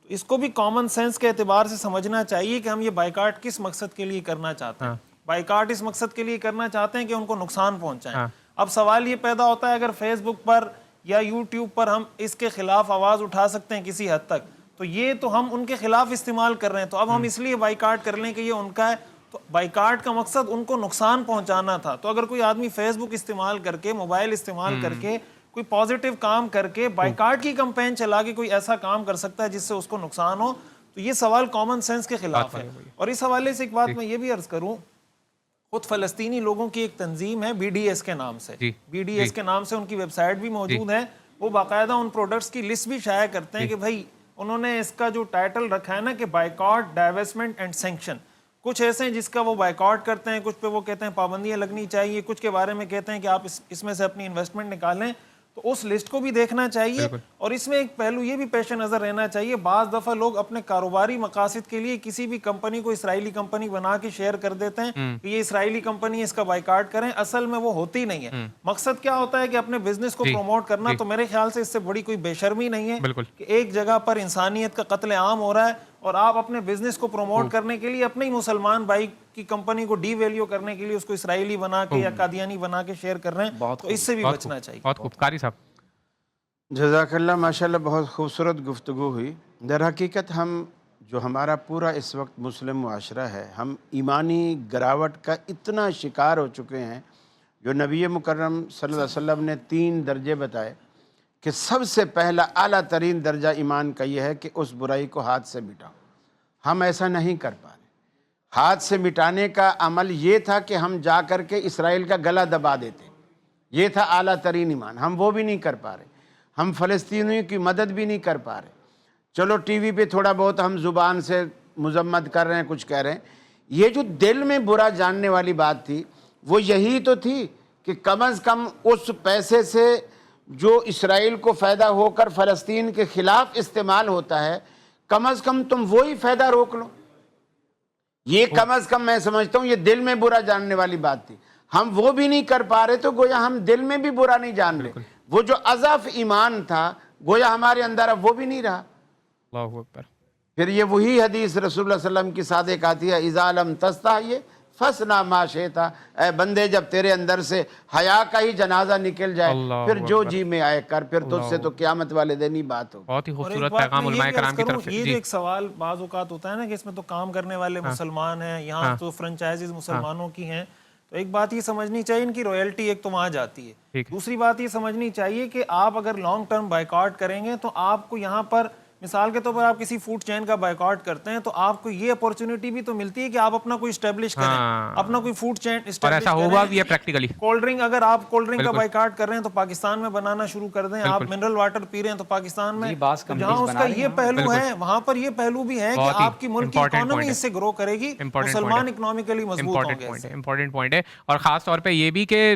تو اس کو بھی کامن سینس کے اعتبار سے سمجھنا چاہیے کہ ہم یہ بائیکاٹ کس مقصد کے لیے کرنا چاہتے ہیں. بائیکاٹ اس مقصد کے لیے کرنا چاہتے ہیں کہ ان کو نقصان پہنچائیں. اب سوال یہ پیدا ہوتا ہے اگر فیس بک پر یا یوٹیوب پر ہم اس کے خلاف آواز اٹھا سکتے ہیں کسی حد تک، تو یہ تو ہم ان کے خلاف استعمال کر رہے ہیں. تو اب ہم اس لیے بائیکاٹ کر لیں کہ یہ ان کا ہے، تو بائیکاٹ کا مقصد ان کو نقصان پہنچانا تھا. تو اگر کوئی آدمی فیس بک استعمال کر کے، موبائل استعمال کر کے، کوئی پازیٹیو کام کر کے بائیکاٹ کی کمپین چلا کے کوئی ایسا کام کر سکتا ہے جس سے اس کو نقصان ہو، تو یہ سوال کامن سینس کے خلاف ہے. اور اس حوالے سے ایک بات میں یہ بھی عرض کروں، خود فلسطینی لوگوں کی ایک تنظیم ہے BDS کے نام سے، BDS کے نام سے ان کی ویب سائٹ بھی موجود ہے. وہ باقاعدہ ان پروڈکٹس کی لسٹ بھی شائع کرتے ہیں کہ بھائی انہوں نے اس کا جو ٹائٹل رکھا ہے نا کہ بائیکاٹ، ڈائیورسمنٹ اینڈ سینکشن. کچھ ایسے ہیں جس کا وہ بائیکاٹ کرتے ہیں، کچھ پہ وہ کہتے ہیں پابندیاں لگنی چاہیے، کچھ کے بارے میں کہتے ہیں کہ آپ اس میں سے اپنی انویسٹمنٹ نکالیں. تو اس لسٹ کو بھی دیکھنا چاہیے. اور اس میں ایک پہلو یہ بھی پیش نظر رہنا چاہیے، بعض دفعہ لوگ اپنے کاروباری مقاصد کے لیے کسی بھی کمپنی کو اسرائیلی کمپنی بنا کے شیئر کر دیتے ہیں کہ یہ اسرائیلی کمپنی ہے، اس کا بائیکاٹ کریں. اصل میں وہ ہوتی نہیں ہے. مقصد کیا ہوتا ہے کہ اپنے بزنس کو پروموٹ کرنا. تو میرے خیال سے اس سے بڑی کوئی بے شرمی نہیں ہے کہ ایک جگہ پر انسانیت کا قتل عام ہو رہا ہے اور آپ اپنے بزنس کو پروموٹ کرنے کے لیے اپنے ہی مسلمان بھائی کی کمپنی کو ڈی ویلیو کرنے کے لیے اس کو اسرائیلی بنا کے یا قادیانی بنا کے شیئر کر رہے ہیں. تو اس سے بھی بچنا چاہیے. بہت خوب. قاری صاحب جزاک اللہ. ماشاءاللہ بہت خوبصورت گفتگو ہوئی. در حقیقت ہم جو ہمارا پورا اس وقت مسلم معاشرہ ہے، ہم ایمانی گراوٹ کا اتنا شکار ہو چکے ہیں. جو نبی مکرم صلی اللہ علیہ وسلم نے 3 درجے بتائے کہ سب سے پہلا اعلیٰ ترین درجہ ایمان کا یہ ہے کہ اس برائی کو ہاتھ سے مٹاؤ. ہم ایسا نہیں کر پا رہے. ہاتھ سے مٹانے کا عمل یہ تھا کہ ہم جا کر کے اسرائیل کا گلا دبا دیتے. یہ تھا اعلیٰ ترین ایمان. ہم وہ بھی نہیں کر پا رہے. ہم فلسطینیوں کی مدد بھی نہیں کر پا رہے. چلو ٹی وی پہ تھوڑا بہت ہم زبان سے مذمت کر رہے ہیں، کچھ کہہ رہے ہیں. یہ جو دل میں برا جاننے والی بات تھی وہ یہی تو تھی کہ کم از کم اس پیسے سے جو اسرائیل کو فائدہ ہو کر فلسطین کے خلاف استعمال ہوتا ہے، کم از کم تم وہی فائدہ روک لو. یہ کم از کم میں سمجھتا ہوں یہ دل میں برا جاننے والی بات تھی. ہم وہ بھی نہیں کر پا رہے تو گویا ہم دل میں بھی برا نہیں جان رہے. وہ جو اضعف ایمان تھا گویا ہمارے اندر اب وہ بھی نہیں رہا. اللہ اکبر. پھر یہ وہی حدیث رسول اللہ صلی اللہ علیہ وسلم کی صادق آتی ہے، اذا لم تستحی فصنع ما شئت. اے بندے جب تیرے اندر سے حیا کا ہی جنازہ نکل جائے پھر جو جی میں آئے کر، پھر تجھ سے تو قیامت والے دن ہی بات ہو. بہت ہی خوبصورت پیغام علماء کرام کی طرف سے. یہ جو ایک سوال بعض اوقات ہوتا ہے نا کہ اس میں تو کام کرنے والے مسلمان ہیں، یہاں تو فرنچائزز مسلمانوں کی ہیں. تو ایک بات یہ سمجھنی چاہیے ان کی رائلٹی ایک تو وہاں جاتی ہے. دوسری بات یہ سمجھنی چاہیے کہ آپ اگر لانگ ٹرم بائیکاٹ کریں گے تو آپ کو یہاں پر مثال کے طور پر آپ کسی فوڈ چین کا بائیکاٹ کرتے ہیں تو آپ کو یہ اپورچونٹی بھی تو ملتی ہے کہ آپ اپنا کوئی اسٹیبلش کریں، اپنا کوئی فوڈ چین اسٹیبلش کریں. اور ایسا ہوا بھی ہے پریکٹیکلی. کولڈ ڈرنک اگر آپ کولڈ ڈرنک کا بائیکاٹ کر رہے ہیں تو پاکستان میں بنانا شروع کر دیں. آپ منرل واٹر پی رہے ہیں تو پاکستان میں، جہاں اس کا یہ پہلو ہے وہاں پر یہ پہلو بھی ہے کہ آپ کی ملک کی اکانومی اس سے گرو کرے گی، مسلمان اکنامکلی مضبوط ہوں گے. امپورٹنٹ پوائنٹ ہے. اور خاص طور پہ یہ بھی کہ